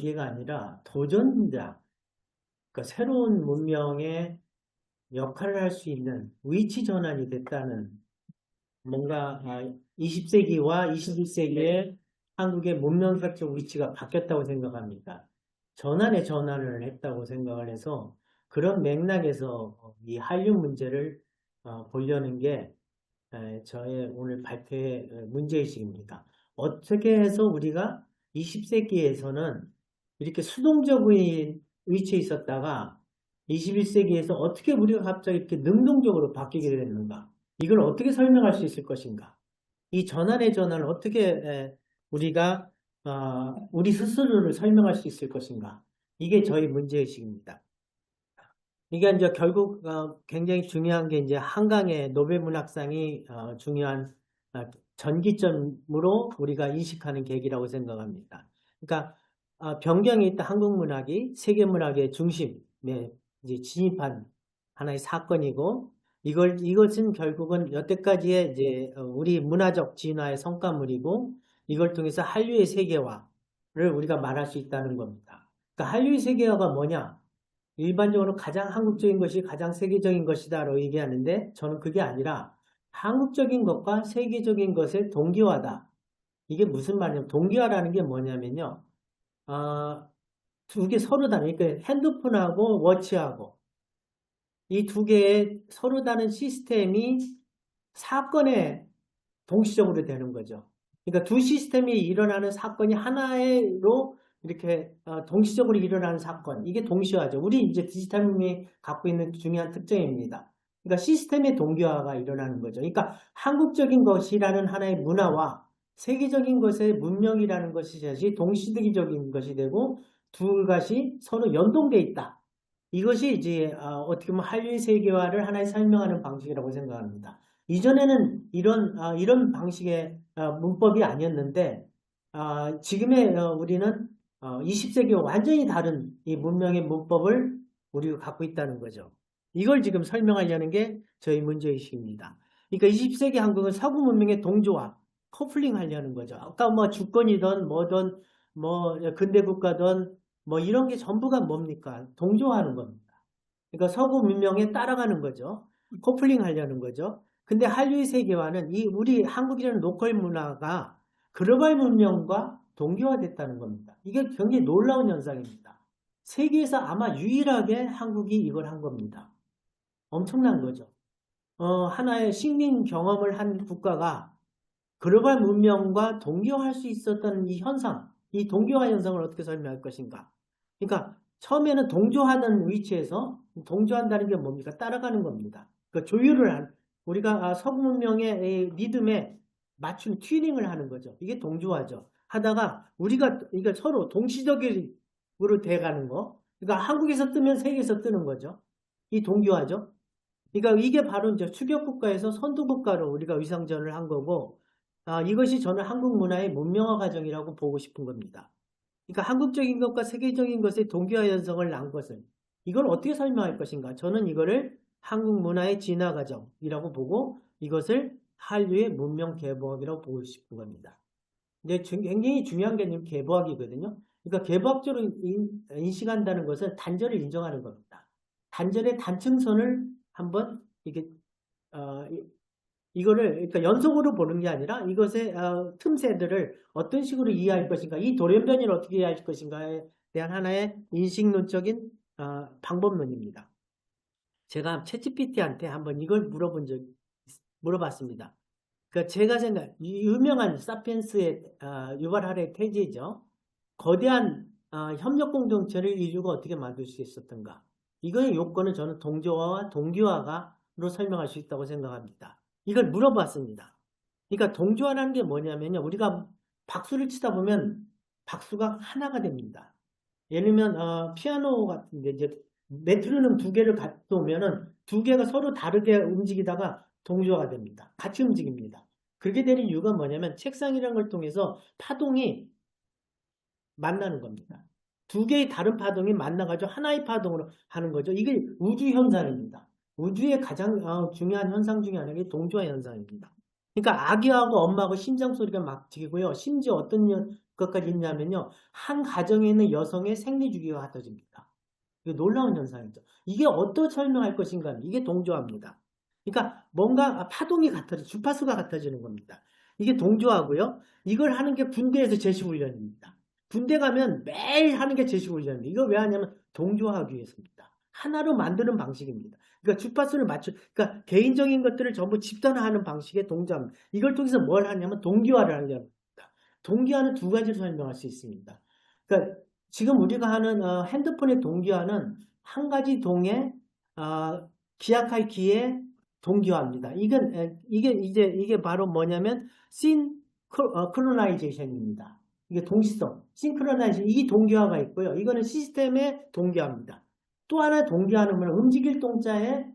단계가 아니라 도전자, 그러니까 새로운 문명의 역할을 할 수 있는 위치 전환이 됐다는 뭔가 20세기와 21세기의 한국의 문명사적 위치가 바뀌었다고 생각합니다. 전환의 전환을 했다고 생각을 해서 그런 맥락에서 이 한류 문제를 보려는 게 저의 오늘 발표의 문제의식입니다. 어떻게 해서 우리가 20세기에서는 이렇게 수동적인 위치에 있었다가 21세기에서 어떻게 우리가 갑자기 이렇게 능동적으로 바뀌게 됐는가? 이걸 어떻게 설명할 수 있을 것인가? 이 전환의 전환을 어떻게 우리가 우리 스스로를 설명할 수 있을 것인가? 이게 저희 문제의식입니다. 이게 이제 결국 굉장히 중요한 게 이제 한강의 노벨문학상이 중요한 전기점으로 우리가 인식하는 계기라고 생각합니다. 그러니까 변경이 있다 한국 문학이 세계 문학의 중심에 이제 진입한 하나의 사건이고 이것은 결국은 여태까지의 이제 우리 문화적 진화의 성과물이고 이걸 통해서 한류의 세계화를 우리가 말할 수 있다는 겁니다. 그러니까 한류의 세계화가 뭐냐? 일반적으로 가장 한국적인 것이 가장 세계적인 것이다라고 얘기하는데 저는 그게 아니라 한국적인 것과 세계적인 것의 동기화다. 이게 무슨 말이냐면 동기화라는 게 뭐냐면요. 두 개 서로 다른 그러니까 핸드폰하고 워치하고 이 두 개의 서로 다른 시스템이 사건에 동시적으로 되는 거죠. 그러니까 두 시스템이 일어나는 사건이 하나로 이렇게 동시적으로 일어나는 사건. 이게 동시화죠. 우리 이제 디지털 문명이 갖고 있는 중요한 특징입니다. 그러니까 시스템의 동기화가 일어나는 거죠. 그러니까 한국적인 것이라는 하나의 문화와 세계적인 것의 문명이라는 것이 동시적인 것이 되고 두 가지 서로 연동돼 있다. 이것이 이제 어떻게 보면 한류의 세계화를 하나의 설명하는 방식이라고 생각합니다. 이전에는 이런 방식의 문법이 아니었는데 지금의 우리는 20세기와 완전히 다른 이 문명의 문법을 우리가 갖고 있다는 거죠. 이걸 지금 설명하려는 게 저희 문제의식입니다. 그러니까 20세기 한국은 서구 문명의 동조화, 커플링 하려는 거죠. 아까 뭐 주권이든 뭐든 뭐 근대 국가든 뭐 이런 게 전부가 뭡니까? 동조하는 겁니다. 그러니까 서구 문명에 따라가는 거죠. 커플링 하려는 거죠. 근데 한류의 세계화는 이 우리 한국이라는 로컬 문화가 글로벌 문명과 동기화됐다는 겁니다. 이게 굉장히 놀라운 현상입니다. 세계에서 아마 유일하게 한국이 이걸 한 겁니다. 엄청난 거죠. 하나의 식민 경험을 한 국가가 글로벌 문명과 동기화할 수 있었던 이 현상, 이 동기화 현상을 어떻게 설명할 것인가? 그러니까 처음에는 동조하는 위치에서 동조한다는 게 뭡니까? 따라가는 겁니다. 그 조율을 우리가 서구 문명의 리듬에 맞춘 튜닝을 하는 거죠. 이게 동조화죠. 하다가 우리가 그러니까 서로 동시적으로 돼가는 거. 그러니까 한국에서 뜨면 세계에서 뜨는 거죠. 이 동기화죠. 그러니까 이게 바로 이제 추격 국가에서 선두 국가로 우리가 위상전을 한 거고, 이것이 저는 한국 문화의 문명화 과정이라고 보고 싶은 겁니다. 그러니까 한국적인 것과 세계적인 것의 동기화 현상을 낳은 것을 이걸 어떻게 설명할 것인가? 저는 이거를 한국 문화의 진화 과정이라고 보고 이것을 한류의 문명 개보학이라고 보고 싶은 겁니다. 근데 굉장히 중요한 개념이 개보학이거든요. 그러니까 개보학적으로 인식한다는 것은 단절을 인정하는 겁니다. 단절의 단층선을 한번 이게 이거를 그러니까 연속으로 보는 게 아니라 이것의 틈새들을 어떤 식으로 이해할 것인가, 이 돌연변이를 어떻게 이해할 것인가에 대한 하나의 인식론적인 방법론입니다. 제가 챗GPT한테 한번 이걸 물어봤습니다. 그러니까 제가 유명한 사피엔스의 유발 하라의 테지죠. 거대한 협력 공동체를 인류가 어떻게 만들 수 있었던가. 이거의 요건은 저는 동조화와 동기화가로 설명할 수 있다고 생각합니다. 이걸 물어봤습니다. 그러니까 동조화라는 게 뭐냐면요. 우리가 박수를 치다 보면 박수가 하나가 됩니다. 예를 들면 피아노 같은데 이제 메트로놈 두 개를 갖다 두 개가 서로 다르게 움직이다가 동조화가 됩니다. 같이 움직입니다. 그렇게 되는 이유가 뭐냐면 책상이라는 걸 통해서 파동이 만나는 겁니다. 두 개의 다른 파동이 만나가지고 하나의 파동으로 하는 거죠. 이게 우주 현상입니다. 우주의 가장 중요한 현상 중에 하나가 동조화 현상입니다. 그러니까 아기하고 엄마하고 심장 소리가 막 지고요. 심지어 어떤 것까지 있냐면요. 한 가정에 있는 여성의 생리 주기가 같아집니다. 이게 놀라운 현상이죠. 이게 어떻게 설명할 것인가? 이게 동조화입니다. 그러니까 뭔가 파동이 같아져, 주파수가 같아지는 겁니다. 이게 동조화고요. 이걸 하는 게 군대에서 제시훈련입니다. 군대 가면 매일 하는 게 제시훈련입니다. 이거 왜 하냐면 동조화하기 위해서입니다. 하나로 만드는 방식입니다. 그러니까 주파수를 그러니까 개인적인 것들을 전부 집단화하는 방식의 동조화입니다. 이걸 통해서 뭘 하냐면 동기화를 하는 겁니다. 동기화는 두 가지로 설명할 수 있습니다. 그러니까 지금 우리가 하는 핸드폰의 동기화는 한 가지 동에 기약할 기에 동기화입니다. 이게 바로 뭐냐면 시크로나이제이션입니다. 이게 동시성, 싱크로나이제이션, 이 동기화가 있고요. 이거는 시스템의 동기화입니다. 또 하나 동기화는 뭐냐? 움직일 동자에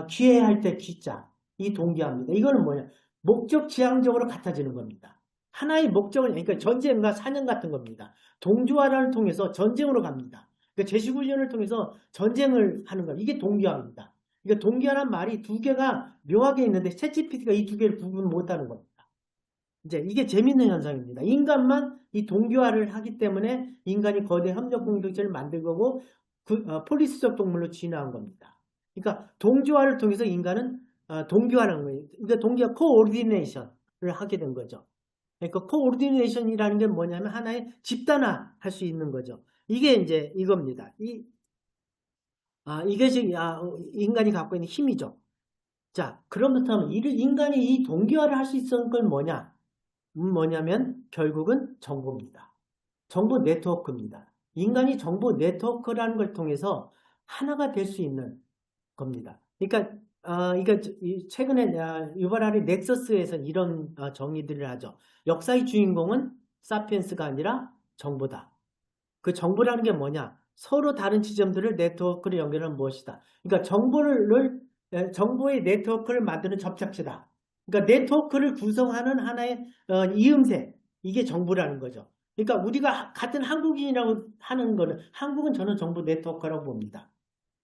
기회할 때 기자, 이 동기화입니다. 이거는 뭐냐? 목적 지향적으로 같아지는 겁니다. 하나의 목적은 그러니까 전쟁과 사냥 같은 겁니다. 동조화를 통해서 전쟁으로 갑니다. 그러니까 제시훈련을 통해서 전쟁을 하는 겁니다. 이게 동기화입니다. 그러니까 동기화란 말이 두 개가 묘하게 있는데 챗GPT가 이 두 개를 구분 못하는 겁니다. 이제 이게 재밌는 현상입니다. 인간만 이 동기화를 하기 때문에 인간이 거대 협력 공동체를 만든 거고 폴리스적 동물로 진화한 겁니다. 그러니까 동조화를 통해서 인간은 동기화라는 거예요. 그러니까 동기화 코오르디네이션을 하게 된 거죠. 그러니까 코오르디네이션이라는 게 뭐냐면 하나의 집단화 할 수 있는 거죠. 이게 이제 이겁니다. 이것이 인간이 갖고 있는 힘이죠. 자, 그렇다면 인간이 이 동기화를 할 수 있었던 건 뭐냐면 결국은 정보입니다. 정보 네트워크입니다. 인간이 정보 네트워크라는 걸 통해서 하나가 될 수 있는 겁니다. 그러니까 최근에 유발 아리 넥서스에서 이런 정의들을 하죠. 역사의 주인공은 사피엔스가 아니라 정보다. 그 정보라는 게 뭐냐? 서로 다른 지점들을 네트워크로 연결하는 무엇이다. 그러니까 정보의 네트워크를 만드는 접착체다. 그러니까 네트워크를 구성하는 하나의 이음새, 이게 정보라는 거죠. 그러니까 우리가 같은 한국인이라고 하는 거는 한국은 저는 정보 네트워크라고 봅니다.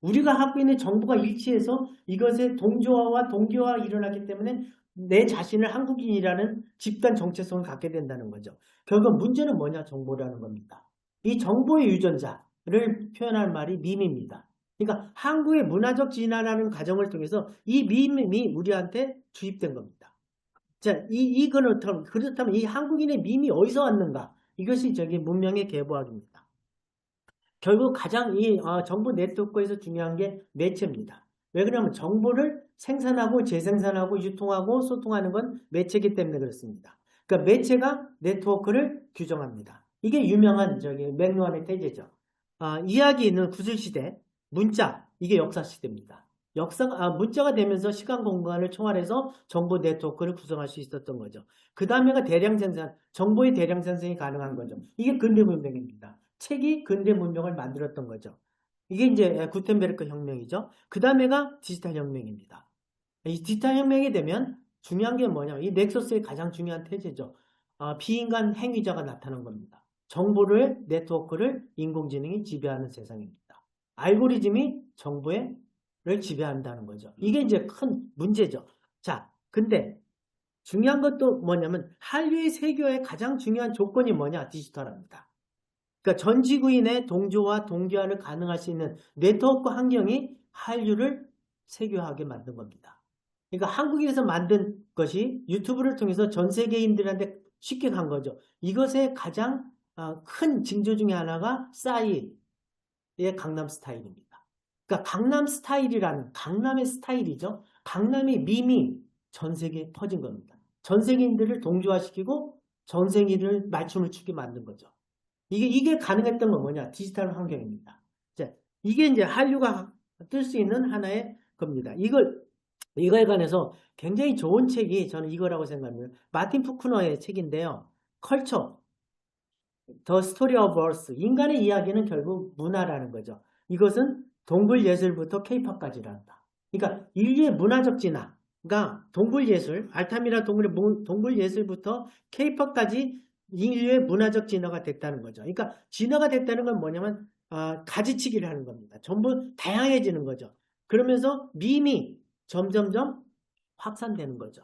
우리가 갖고 있는 정보가 일치해서 이것의 동조화와 동기화가 일어나기 때문에 내 자신을 한국인이라는 집단 정체성을 갖게 된다는 거죠. 결국 문제는 뭐냐? 정보라는 겁니다. 이 정보의 유전자를 표현할 말이 밈입니다. 그러니까 한국의 문화적 진화라는 과정을 통해서 이 밈이 우리한테 주입된 겁니다. 자, 그렇다면 이 한국인의 밈이 어디서 왔는가? 이것이 문명의 계보학입니다. 결국 가장 정보 네트워크에서 중요한 게 매체입니다. 왜 그러냐면 정보를 생산하고 재생산하고 유통하고 소통하는 건 매체이기 때문에 그렇습니다. 그러니까 매체가 네트워크를 규정합니다. 이게 유명한 맥루한의 태제죠. 이야기는 구슬시대, 문자, 이게 역사시대입니다. 문자가 되면서 시간 공간을 총괄해서 정보 네트워크를 구성할 수 있었던 거죠. 그 다음에가 대량 생산, 정보의 대량 생산이 가능한 거죠. 이게 근대 문명입니다. 책이 근대 문명을 만들었던 거죠. 이게 이제 구텐베르크 혁명이죠. 그 다음에가 디지털 혁명입니다. 이 디지털 혁명이 되면 중요한 게 뭐냐면 이 넥서스의 가장 중요한 태제죠. 비인간 행위자가 나타난 겁니다. 정보를 네트워크를 인공지능이 지배하는 세상입니다. 알고리즘이 정보를 지배한다는 거죠. 이게 이제 큰 문제죠. 자, 근데 중요한 것도 뭐냐면 한류의 세계화의 가장 중요한 조건이 뭐냐? 디지털입니다. 그러니까 전 지구인의 동조와 동기화를 가능할 수 있는 네트워크 환경이 한류를 세계화하게 만든 겁니다. 그러니까 한국에서 만든 것이 유튜브를 통해서 전 세계인들한테 쉽게 간 거죠. 이것의 가장 큰 징조 중에 하나가 싸이의 강남 스타일입니다. 그러니까 강남 스타일이라는 강남의 스타일이죠. 강남의 밈이 전 세계에 퍼진 겁니다. 전 세계인들을 동조화시키고 전 세계인을 맞춤을 추게 만든 거죠. 이게 가능했던 건 뭐냐? 디지털 환경입니다. 자, 이게 이제 한류가 뜰 수 있는 하나의 겁니다. 이거에 관해서 굉장히 좋은 책이 저는 이거라고 생각합니다. 마틴 푸크너의 책인데요. 컬처, 더 스토리 오브 어스. 인간의 이야기는 결국 문화라는 거죠. 이것은 동굴 예술부터 케이팝까지란다. 그러니까 인류의 문화적 진화가 동굴 예술, 알타미라 동굴 예술부터 케이팝까지 인류의 문화적 진화가 됐다는 거죠. 그러니까 진화가 됐다는 건 뭐냐면 가지치기를 하는 겁니다. 전부 다양해지는 거죠. 그러면서 밈이 점점점 확산되는 거죠.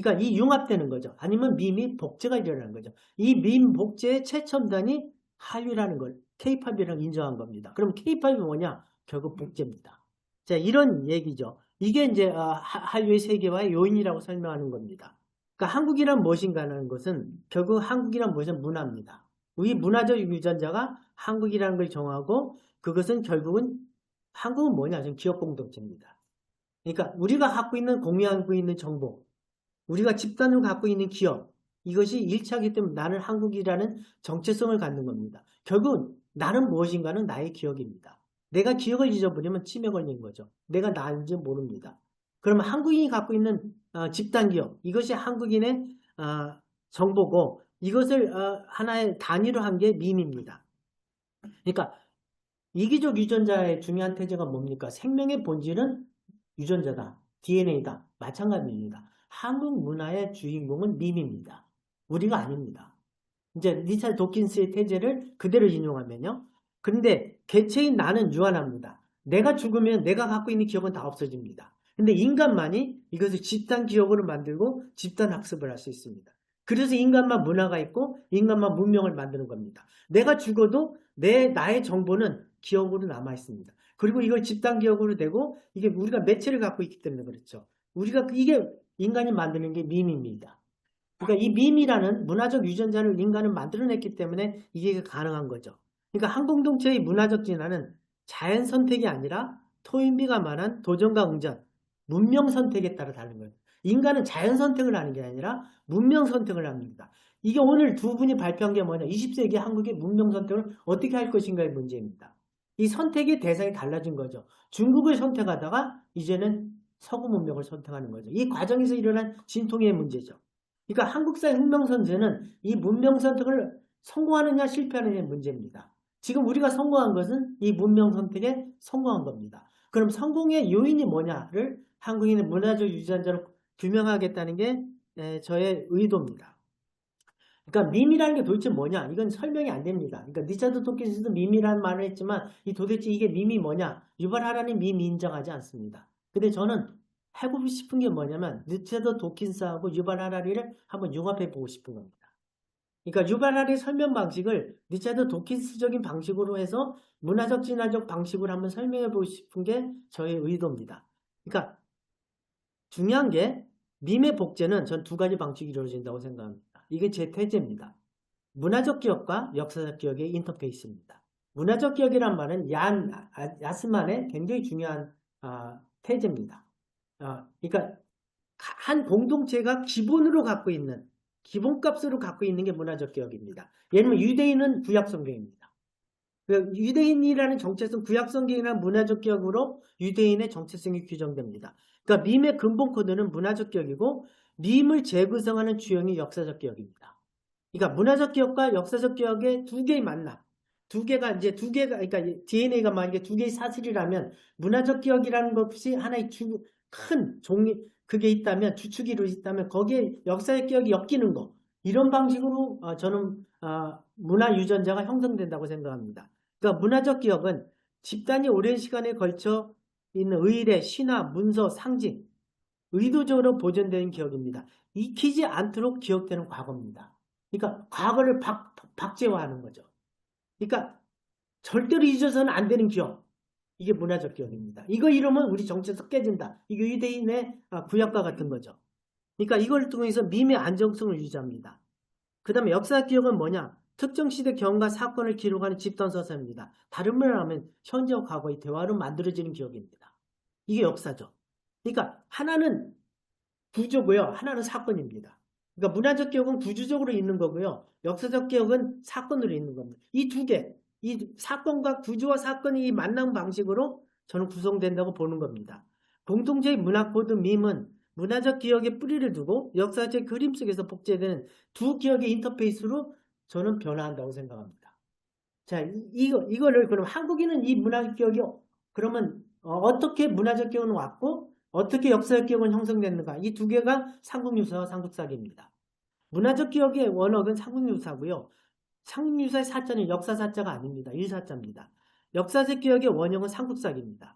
그러니까 이 융합되는 거죠. 아니면 미미 복제가 일어나는 거죠. 이 민복제의 최첨단이 한류라는 걸 K-팝이라고 인정한 겁니다. 그럼 K-팝이 뭐냐? 결국 복제입니다. 자, 이런 얘기죠. 이게 이제 한류의 세계화의 요인이라고 설명하는 겁니다. 그러니까 한국이란 무엇인가라는 것은 결국 한국이란 무엇은 문화입니다. 이 문화적 유전자가 한국이라는 걸 정하고 그것은 결국은 한국은 뭐냐? 지금 기업 공동체입니다. 그러니까 우리가 갖고 있는 공유하고 있는 정보, 우리가 집단으로 갖고 있는 기업, 이것이 일치하기 때문에 나는 한국이라는 정체성을 갖는 겁니다. 결국 나는 무엇인가는 나의 기억입니다. 내가 기억을 잊어버리면 치매 걸린 거죠. 내가 나인지 모릅니다. 그러면 한국인이 갖고 있는 집단 기억, 이것이 한국인의 정보고 이것을 하나의 단위로 한 게 밈입니다. 그러니까 이기적 유전자의 중요한 태제가 뭡니까? 생명의 본질은 유전자다. DNA다. 마찬가지입니다. 한국 문화의 주인공은 밈입니다. 우리가 아닙니다. 이제 리차드 도킨스의 태제를 그대로 인용하면요. 그런데 개체인 나는 유한합니다. 내가 죽으면 내가 갖고 있는 기억은 다 없어집니다. 근데 인간만이 이것을 집단 기억으로 만들고 집단 학습을 할 수 있습니다. 그래서 인간만 문화가 있고 인간만 문명을 만드는 겁니다. 내가 죽어도 나의 정보는 기억으로 남아 있습니다. 그리고 이걸 집단 기억으로 되고 이게 우리가 매체를 갖고 있기 때문에 그렇죠. 이게 인간이 만드는 게 밈입니다. 그러니까 이 밈이라는 문화적 유전자를 인간은 만들어냈기 때문에 이게 가능한 거죠. 그러니까 한 공동체의 문화적 진화는 자연 선택이 아니라 토인비가 말한 도전과 응전, 문명 선택에 따라 다른 거예요. 인간은 자연 선택을 하는 게 아니라 문명 선택을 합니다. 이게 오늘 두 분이 발표한 게 뭐냐? 20세기 한국의 문명 선택을 어떻게 할 것인가의 문제입니다. 이 선택의 대상이 달라진 거죠. 중국을 선택하다가 이제는 서구 문명을 선택하는 거죠. 이 과정에서 일어난 진통의 문제죠. 그러니까 한국사의 혁명선제는 이 문명 선택을 성공하느냐 실패하느냐의 문제입니다. 지금 우리가 성공한 것은 이 문명 선택에 성공한 겁니다. 그럼 성공의 요인이 뭐냐를 한국인의 문화적 유전자로 규명하겠다는 게 저의 의도입니다. 그러니까 밈이라는 게 도대체 뭐냐? 이건 설명이 안 됩니다. 그러니까 리차드 도킨스도 밈이라는 말을 했지만 도대체 이게 밈이 뭐냐? 유발 하라는 밈 인정하지 않습니다. 근데 저는 해보고 싶은 게 뭐냐면 리차드 도킨스하고 유발 하라리를 한번 융합해 보고 싶은 겁니다. 그러니까 유발 하라리 설명 방식을 리차드 도킨스적인 방식으로 해서 문화적 진화적 방식으로 한번 설명해 보고 싶은 게 저의 의도입니다. 그러니까 중요한 게 밈의 복제는 전 두 가지 방식이 이루어진다고 생각합니다. 이게 제 태제입니다. 문화적 기억과 역사적 기억의 인터페이스입니다. 문화적 기억이란 말은 야스만의 굉장히 중요한 태제입니다. 그러니까 한 공동체가 기본으로 갖고 있는 기본값으로 갖고 있는 게 문화적 기억입니다. 예를 들면 유대인은 구약 성경입니다. 유대인이라는 정체성, 구약 성경이라는 문화적 기억으로 유대인의 정체성이 규정됩니다. 그러니까 밈의 근본 코드는 문화적 기억이고 밈을 재구성하는 주형이 역사적 기억입니다. 그러니까 문화적 기억과 역사적 기억의 두 개의 만남. 그러니까 DNA가 만약에 두 개의 사슬이라면 문화적 기억이라는 것이 하나의 큰 종이, 그게 있다면, 주축이로 있다면 거기에 역사의 기억이 엮이는 거. 이런 방식으로 저는 문화 유전자가 형성된다고 생각합니다. 그러니까 문화적 기억은 집단이 오랜 시간에 걸쳐 있는 의례, 신화, 문서, 상징, 의도적으로 보존되는 기억입니다. 익히지 않도록 기억되는 과거입니다. 그러니까 과거를 박제화하는 거죠. 그러니까 절대로 잊어서는 안 되는 기억. 이게 문화적 기억입니다. 이거 이러면 우리 정체성 깨진다. 이게 유대인의 구약과 같은 거죠. 그러니까 이걸 통해서 밈의 안정성을 유지합니다. 그 다음에 역사 기억은 뭐냐? 특정 시대 경험과 사건을 기록하는 집단 서사입니다. 다른 말로 하면 현재와 과거의 대화로 만들어지는 기억입니다. 이게 역사죠. 그러니까 하나는 구조고요. 하나는 사건입니다. 그러니까 문화적 기억은 구조적으로 있는 거고요. 역사적 기억은 사건으로 있는 겁니다. 이 두 개, 이 사건과 구조와 사건이 만남 방식으로 저는 구성된다고 보는 겁니다. 공동체의 문화 코드 밈은 문화적 기억에 뿌리를 두고 역사적 그림 속에서 복제되는 두 기억의 인터페이스로 저는 변화한다고 생각합니다. 자, 이거를 그럼 한국인은 이 문화적 기억이 그러면 어떻게 문화적 기억은 왔고 어떻게 역사적 기억은 형성됐는가? 이 두 개가 삼국유사와 삼국사기입니다. 문화적 기억의 원어는 삼국유사고요. 삼국유사의 사자는 역사사자가 아닙니다. 일사자입니다. 역사적 기억의 원형은 삼국사기입니다.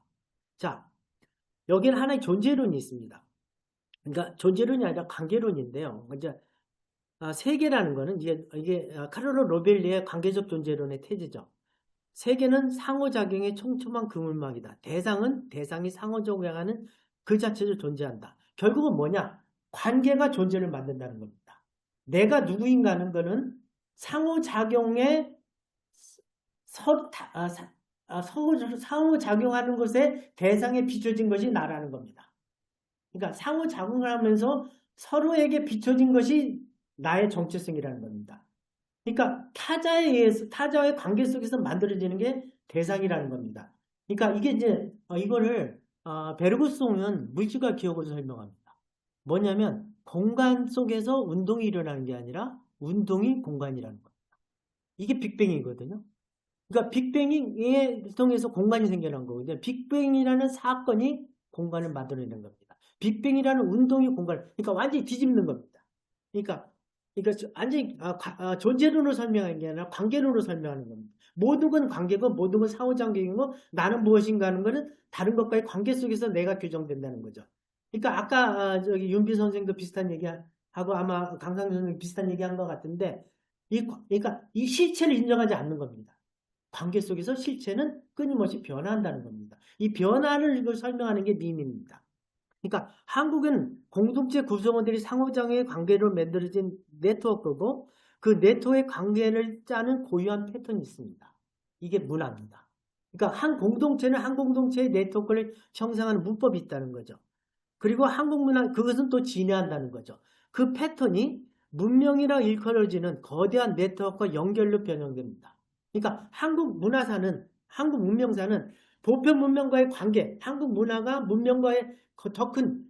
자, 여기는 하나의 존재론이 있습니다. 그러니까 존재론이 아니라 관계론인데요. 이제 세계라는 거는 이게 카를로 로벨리의 관계적 존재론의 태제죠. 세계는 상호작용의 촘촘한 그물망이다. 대상이 상호작용하는 그 자체로 존재한다. 결국은 뭐냐? 관계가 존재를 만든다는 겁니다. 내가 누구인가 하는 거는 상호작용에 상호작용하는 것에 대상에 비춰진 것이 나라는 겁니다. 그러니까 상호작용을 하면서 서로에게 비춰진 것이 나의 정체성이라는 겁니다. 그러니까 타자에 의해서 타자와의 관계 속에서 만들어지는 게 대상이라는 겁니다. 그러니까 이게 이제 이거를 베르그송은 물질과 기억으로 설명합니다. 뭐냐면 공간 속에서 운동이 일어나는 게 아니라 운동이 공간이라는 겁니다. 이게 빅뱅이거든요. 그러니까 빅뱅에 통해서 공간이 생겨난 거거든요. 빅뱅이라는 사건이 공간을 만들어내는 겁니다. 빅뱅이라는 운동이 공간을, 그러니까 완전히 뒤집는 겁니다. 그러니까 완전히 존재론으로 설명하는 게 아니라 관계론으로 설명하는 겁니다. 모든 건 관계고 모든 건 상호작용이고 나는 무엇인가 하는 것은 다른 것과의 관계 속에서 내가 규정된다는 거죠. 그러니까 아까 저기 윤비 선생도 비슷한 얘기하고 아마 강상준 선생도 비슷한 얘기한 것 같은데 그러니까 이 실체를 인정하지 않는 겁니다. 관계 속에서 실체는 끊임없이 변화한다는 겁니다. 이 변화를 이걸 설명하는 게 밈입니다. 그러니까 한국은 공동체 구성원들이 상호작용의 관계로 만들어진 네트워크고 그 네트워크의 관계를 짜는 고유한 패턴이 있습니다. 이게 문화입니다. 그러니까 한 공동체는 한 공동체의 네트워크를 형성하는 문법이 있다는 거죠. 그리고 한국 문화, 그것은 또 진화한다는 거죠. 그 패턴이 문명이라 일컬어지는 거대한 네트워크와 연결로 변형됩니다. 그러니까 한국 문화사는, 한국 문명사는 보편 문명과의 관계, 한국 문화가 문명과의 더 큰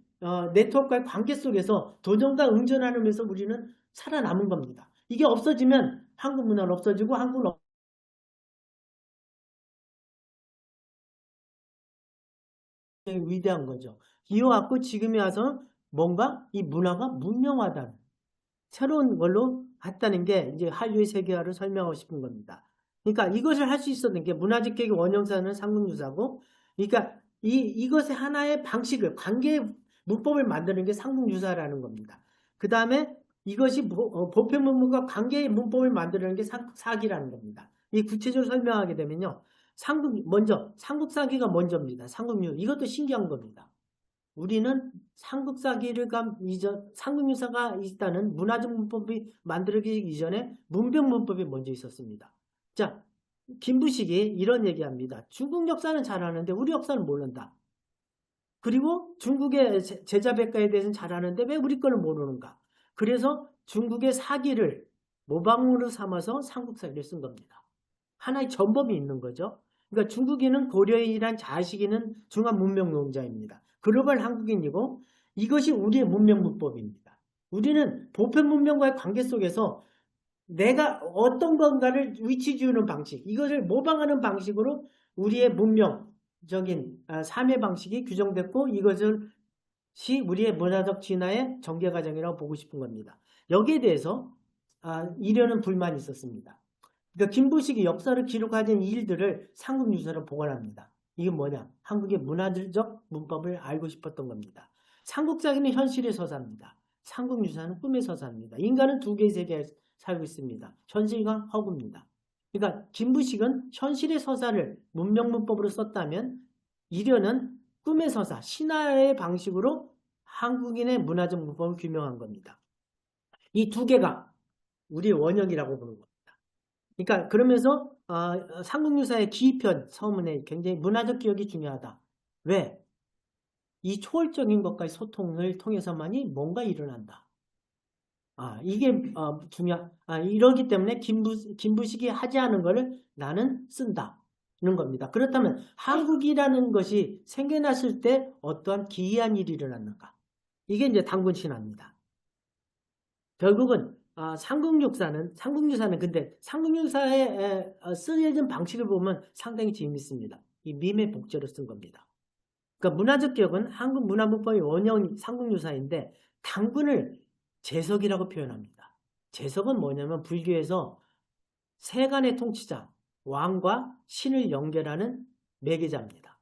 네트워크와의 관계 속에서 도전과 응전하면서 우리는 살아남은 겁니다. 이게 없어지면 한국 문화는 없어지고 한국은 위대한 거죠. 이어갖고 지금에 와서 뭔가 이 문화가 문명화다. 새로운 걸로 갔다는 게 이제 한류의 세계화를 설명하고 싶은 겁니다. 그러니까 이것을 할 수 있었던 게 문화적 계획 원형사는 상국유사고, 그러니까 이것의 하나의 방식을 관계 문법을 만드는 게 상국유사라는 겁니다. 그 다음에 이것이 보편 문법과 관계의 문법을 만드는 게 사기라는 겁니다. 이 구체적으로 설명하게 되면요, 먼저 삼국사기가 먼저입니다. 삼국유 이것도 신기한 겁니다. 우리는 삼국사기를 삼국유사가 있다는 문화적 문법이 만들어지기 이전에 문병 문법이 먼저 있었습니다. 자, 김부식이 이런 얘기합니다. 중국 역사는 잘 아는데 우리 역사는 모른다. 그리고 중국의 제자백과에 대해서는 잘 아는데 왜 우리 거는 모르는가? 그래서 중국의 사기를 모방으로 삼아서 삼국사기를 쓴 겁니다. 하나의 전범이 있는 거죠. 그러니까 중국인은 고려인이란 자식이는 중한 문명론자입니다. 글로벌 한국인이고 이것이 우리의 문명 문법입니다. 우리는 보편 문명과의 관계 속에서 내가 어떤 건가를 위치 지우는 방식, 이것을 모방하는 방식으로 우리의 문명적인 삶의 방식이 규정됐고 이것이 우리의 문화적 진화의 전개 과정이라고 보고 싶은 겁니다. 여기에 대해서 이려는 불만이 있었습니다. 그러니까 김부식이 역사를 기록하는 일들을 삼국유사로 보관합니다. 이게 뭐냐? 한국의 문화적 문법을 알고 싶었던 겁니다. 삼국사기는 현실의 서사입니다. 삼국유사는 꿈의 서사입니다. 인간은 두 개의 세계에 살고 있습니다. 현실과 허구입니다. 그러니까 김부식은 현실의 서사를 문명문법으로 썼다면 이려는 꿈의 서사, 신화의 방식으로 한국인의 문화적 문법을 규명한 겁니다. 이 두 개가 우리의 원형이라고 보는 겁니다. 그러니까 그러면서 삼국유사의 기편 서문에 굉장히 문화적 기억이 중요하다. 왜? 이 초월적인 것과의 소통을 통해서만이 뭔가 일어난다. 이게 이러기 때문에 김부식이 하지 않은 것을 나는 쓴다는 겁니다. 그렇다면 한국이라는 것이 생겨났을 때 어떠한 기이한 일이 일어났는가? 이게 이제 단군 신화입니다. 결국은 삼국유사는 근데 삼국유사에 쓰여진 방식을 보면 상당히 재미있습니다. 이 밈의 복제로 쓴 겁니다. 그러니까 문화적 기억은 한국 문화문법의 원형 삼국유사인데 단군을 제석이라고 표현합니다. 제석은 뭐냐면 불교에서 세간의 통치자, 왕과 신을 연결하는 매개자입니다.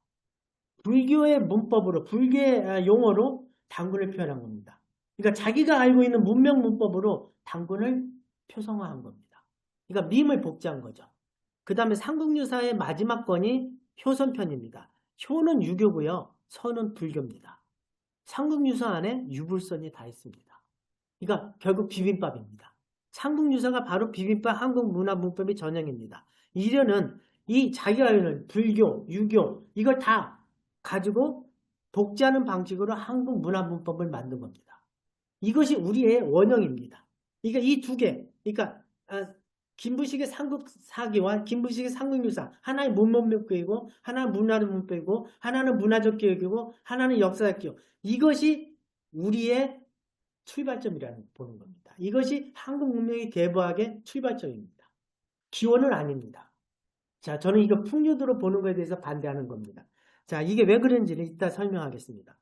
불교의 문법으로, 불교의 용어로 단군을 표현한 겁니다. 그러니까 자기가 알고 있는 문명 문법으로 단군을 표성화한 겁니다. 그러니까 밈을 복제한 거죠. 그 다음에 삼국유사의 마지막 권이 효선편입니다. 효는 유교고요. 선은 불교입니다. 삼국유사 안에 유불선이 다 있습니다. 그러니까 결국 비빔밥입니다. 삼국유사가 바로 비빔밥 한국 문화 문법의 전형입니다. 이려는 이 자기가 알는 불교, 유교 이걸 다 가지고 복제하는 방식으로 한국 문화 문법을 만든 겁니다. 이것이 우리의 원형입니다. 그러니까 이 두 개, 그러니까 김부식의 삼국사기와 김부식의 삼국유사 하나의 문법교육이고 하나는 문화 문법이고 하나는 문화적 교육이고 하나는 역사적 교육. 이것이 우리의 출발점이라는 보는 겁니다. 이것이 한국 문명의 대부학의 출발점입니다. 기원은 아닙니다. 자, 저는 이거 풍류도로 보는 것에 대해서 반대하는 겁니다. 자, 이게 왜 그런지를 이따 설명하겠습니다.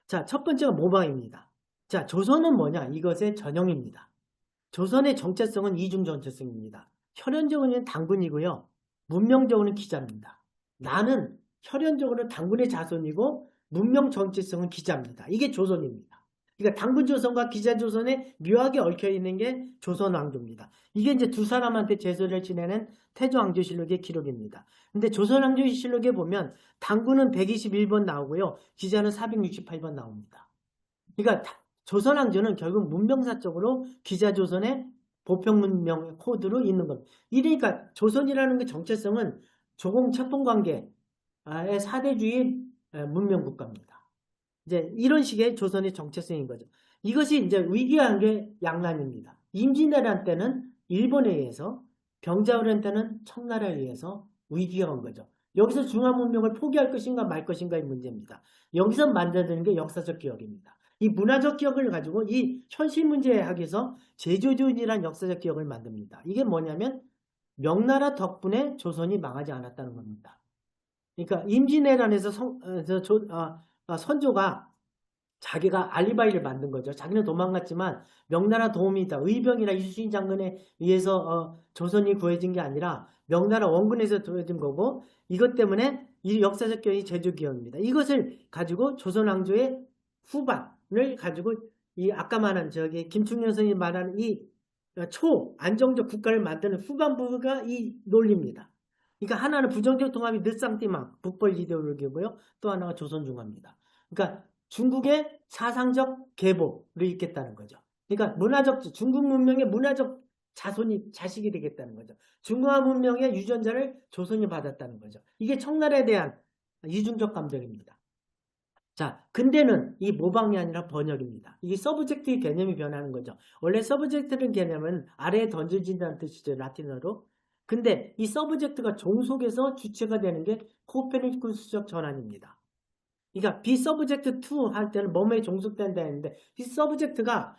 자, 첫 번째가 모방입니다. 자, 조선은 뭐냐? 이것의 전형입니다. 조선의 정체성은 이중 정체성입니다. 혈연적으로는 단군이고요. 문명적으로는 기자입니다. 나는 혈연적으로는 단군의 자손이고 문명 정체성은 기자입니다. 이게 조선입니다. 그러니까 단군 조선과 기자 조선에 묘하게 얽혀 있는 게 조선 왕조입니다. 이게 이제 두 사람한테 제소를 지내는 태조 왕조실록의 기록입니다. 근데 조선 왕조실록에 보면 단군은 121번 나오고요. 기자는 468번 나옵니다. 그러니까 조선 왕조는 결국 문명사적으로 기자조선의 보평문명 코드로 있는 겁니다. 이러니까 조선이라는 그 정체성은 조공첩봉관계의 사대주의 문명국가입니다. 이제 이런 식의 조선의 정체성인 거죠. 이것이 이제 위기한 게 양난입니다. 임진왜란 때는 일본에 의해서, 병자호란 때는 청나라에 의해서 위기가 온 거죠. 여기서 중화문명을 포기할 것인가 말 것인가의 문제입니다. 여기서 만들어지는 게 역사적 기억입니다. 이 문화적 기억을 가지고 이 현실 문제에 하기 위해서 제조조인이라는 역사적 기억을 만듭니다. 이게 뭐냐면 명나라 덕분에 조선이 망하지 않았다는 겁니다. 그러니까 임진왜란에서 선조가 자기가 알리바이를 만든 거죠. 자기는 도망갔지만 명나라 도움이 있다. 의병이나 이순신 장군에 의해서 조선이 구해진 게 아니라 명나라 원군에서 구해진 거고 이것 때문에 이 역사적 기억이 제조기억입니다. 이것을 가지고 조선 왕조의 후반을 가지고 이 아까 말한 저기 김충년 선생님이 말하는 이 초안정적 국가를 만드는 후반부가 이 논리입니다. 그러니까 하나는 부정적 통합이 느쌍띠망 북벌 이데올로기고요. 또 하나가 조선중화입니다. 그러니까 중국의 사상적 계보를 잇겠다는 거죠. 그러니까 중국 문명의 문화적 자식이 되겠다는 거죠. 중화 문명의 유전자를 조선이 받았다는 거죠. 이게 청나라에 대한 이중적 감정입니다. 자, 근대는 이 모방이 아니라 번역입니다. 이게 서브젝트의 개념이 변하는 거죠. 원래 서브젝트는 개념은 아래에 던져진다는 뜻이죠. 라틴어로. 근데 이 서브젝트가 종속에서 주체가 되는 게 코페르니쿠스적 전환입니다. 그러니까 비서브젝트 2 할 때는 뭐뭐에 종속된다 했는데 비서브젝트가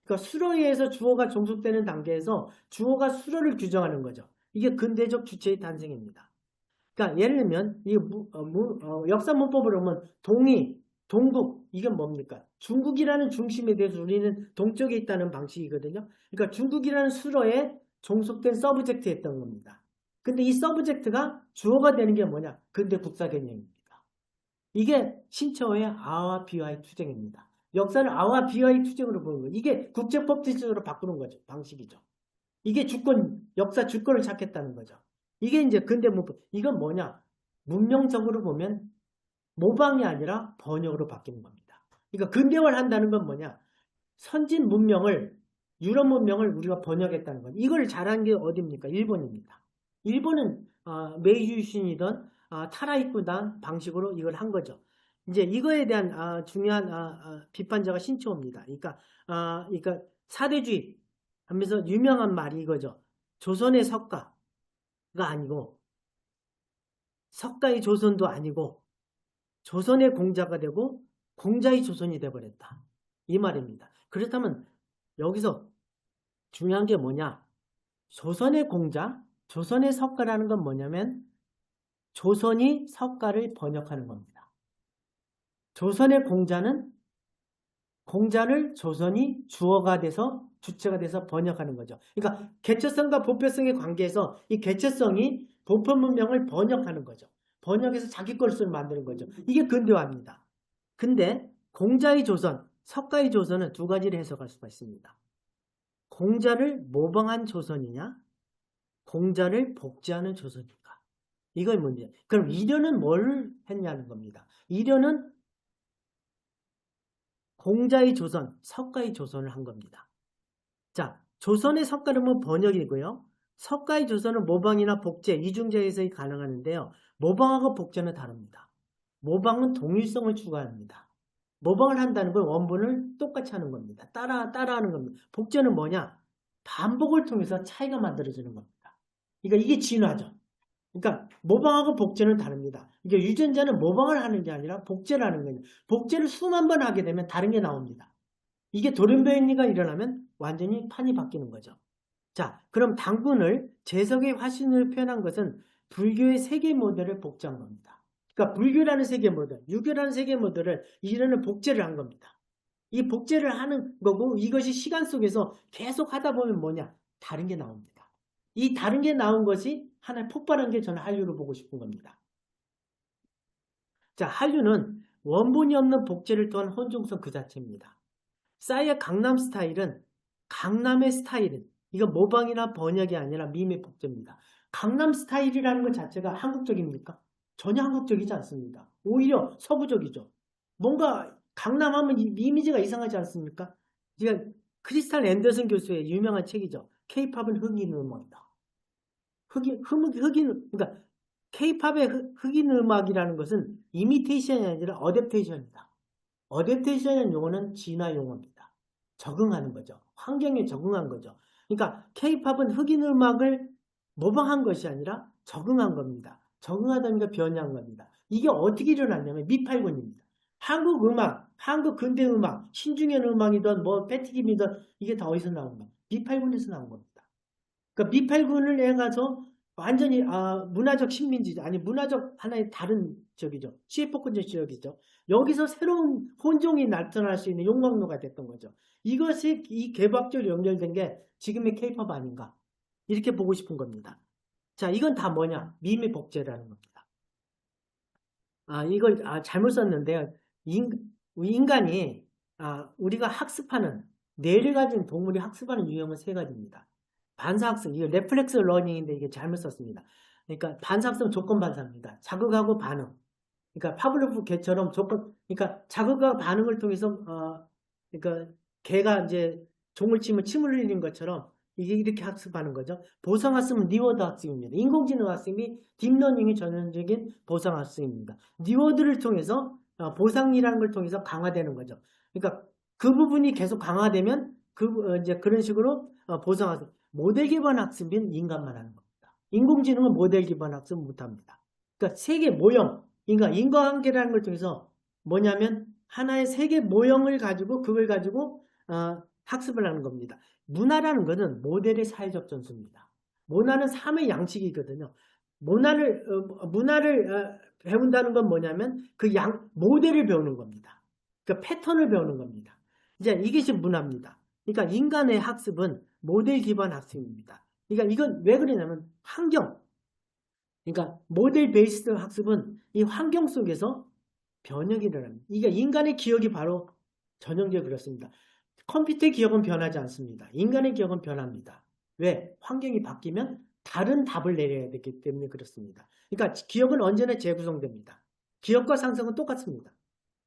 그러니까 수로에 의해서 주어가 종속되는 단계에서 주어가 수로를 규정하는 거죠. 이게 근대적 주체의 탄생입니다. 그러니까 예를 들면 이 역사 문법으로 보면 동이, 동국 이건 뭡니까? 중국이라는 중심에 대해서 우리는 동쪽에 있다는 방식이거든요. 그러니까 중국이라는 수로에 종속된 서브젝트였던 겁니다. 근데 이 서브젝트가 주어가 되는 게 뭐냐? 근대 국사 개념입니다. 이게 신처의 아와 비와의 투쟁입니다. 역사를 아와 비와의 투쟁으로 보는 거예요. 이게 국제법 질서로 바꾸는 거죠. 방식이죠. 이게 역사 주권을 찾겠다는 거죠. 이게 이제 근대 문법. 이건 뭐냐? 문명적으로 보면 모방이 아니라 번역으로 바뀌는 겁니다. 그러니까 근대화를 한다는 건 뭐냐? 선진 문명을, 유럽 문명을 우리가 번역했다는 건 이걸 잘한 게 어디입니까? 일본입니다. 일본은 메이지 유신이던 타라이쿠단 방식으로 이걸 한 거죠. 이제 이거에 대한 중요한 비판자가 신초입니다. 그러니까 사대주의 하면서 유명한 말이 이거죠. 조선의 석가가 아니고 석가의 조선도 아니고 조선의 공자가 되고 공자의 조선이 되어버렸다. 이 말입니다. 그렇다면 여기서 중요한 게 뭐냐? 조선의 공자, 조선의 석가라는 건 뭐냐면 조선이 석가를 번역하는 겁니다. 조선의 공자를 조선이 주어가 돼서 주체가 돼서 번역하는 거죠. 그러니까 개체성과 보편성의 관계에서 이 개체성이 보편 문명을 번역하는 거죠. 번역해서 자기 것을 만드는 거죠. 이게 근대화입니다. 근데 공자의 조선, 석가의 조선은 두 가지를 해석할 수가 있습니다. 공자를 모방한 조선이냐, 공자를 복제하는 조선인가. 이걸 문제. 그럼 이련은 뭘 했냐는 겁니다. 이련은 공자의 조선, 석가의 조선을 한 겁니다. 자, 조선의 석가는 뭐 번역이고요. 석가의 조선은 모방이나 복제, 이중자 해석이 가능하는데요. 모방하고 복제는 다릅니다. 모방은 동일성을 추구합니다. 모방을 한다는 건 원본을 똑같이 하는 겁니다. 따라하는 겁니다. 복제는 뭐냐? 반복을 통해서 차이가 만들어지는 겁니다. 그러니까 이게 진화죠. 그러니까 모방하고 복제는 다릅니다. 이게 유전자는 모방을 하는 게 아니라 복제를 하는 거예요. 복제를 수만 번 하게 되면 다른 게 나옵니다. 이게 돌연변이가 일어나면 완전히 판이 바뀌는 거죠. 자, 그럼 당군을 재석의 화신을 표현한 것은 불교의 세계 모델을 복제한 겁니다. 그러니까 불교라는 세계 모델, 유교라는 세계 모델을 이르는 복제를 한 겁니다. 이 복제를 하는 거고 이것이 시간 속에서 계속 하다 보면 뭐냐? 다른 게 나옵니다. 이 다른 게 나온 것이 하나의 폭발한 게 저는 한류로 보고 싶은 겁니다. 자, 한류는 원본이 없는 복제를 통한 혼종성 그 자체입니다. 싸이의 강남 스타일은 강남의 스타일은 이건 모방이나 번역이 아니라 밈의 복제입니다. 강남 스타일이라는 것 자체가 한국적입니까? 전혀 한국적이지 않습니다. 오히려 서구적이죠. 뭔가 강남하면 이미지가 이상하지 않습니까? 그러니까 크리스탈 앤더슨 교수의 유명한 책이죠. K-팝은 흑인 음악이다. 그러니까 K-팝의 흑인 음악이라는 것은 이미테이션이 아니라 어댑테이션이다. 어댑테이션이라는 용어는 진화 용어입니다. 적응하는 거죠. 환경에 적응한 거죠. 그러니까 K-팝은 흑인 음악을 모방한 것이 아니라 적응한 겁니다. 적응하다니까 변이한 겁니다. 이게 어떻게 일어났냐면 미팔군입니다. 한국 음악, 한국 근대 음악, 신중현 음악이든 뭐 패티김이든 이게 다 어디서 나온 거예요? 미팔군에서 나온 겁니다. 그러니까 미팔군을 해가서 완전히 문화적 식민지죠. 아니 문화적 하나의 다른 적이죠. 시해폭군적 지역이죠. 여기서 새로운 혼종이 나타날 수 있는 용광로가 됐던 거죠. 이것이 이 개박적으로 연결된 게 지금의 케이팝 아닌가 이렇게 보고 싶은 겁니다. 자, 이건 다 뭐냐? 밈의 복제라는 겁니다. 이걸 잘못 썼는데요. 인간이 우리가 학습하는 뇌를 가진 동물이 학습하는 유형은 세 가지입니다. 반사학습, 이거 레플렉스 러닝인데 이게 잘못 썼습니다. 그러니까 반사학습은 조건 반사입니다. 자극하고 반응. 그러니까 파블로프 개처럼 그러니까 자극과 반응을 통해서 그러니까 개가 이제 종을 치면 침을 흘리는 것처럼 이게 이렇게 학습하는 거죠. 보상학습은 리워드 학습입니다. 인공지능 학습이 딥러닝이 전형적인 보상학습입니다. 리워드를 통해서 보상이라는 걸 통해서 강화되는 거죠. 그러니까 그 부분이 계속 강화되면 이제 그런 식으로 보상학습. 모델 기반 학습은 인간만 하는 겁니다. 인공지능은 모델 기반 학습 못합니다. 그러니까 세계 모형, 인과관계라는 걸 통해서 뭐냐면 하나의 세계 모형을 가지고 그걸 가지고 학습을 하는 겁니다. 문화라는 것은 모델의 사회적 전수입니다. 문화는 삶의 양식이거든요. 문화를 배운다는 건 뭐냐면 모델을 배우는 겁니다. 그러니까 패턴을 배우는 겁니다. 이제 이것이 문화입니다. 그러니까 인간의 학습은 모델 기반 학습입니다. 그러니까 이건 왜 그러냐면 그러니까 모델 베이스드 학습은 이 환경 속에서 변형이 일어납니다. 이게 인간의 기억이 바로 전형적으로 그렇습니다. 컴퓨터의 기억은 변하지 않습니다. 인간의 기억은 변합니다. 왜? 환경이 바뀌면 다른 답을 내려야 되기 때문에 그렇습니다. 그러니까 기억은 언제나 재구성됩니다. 기억과 상상은 똑같습니다.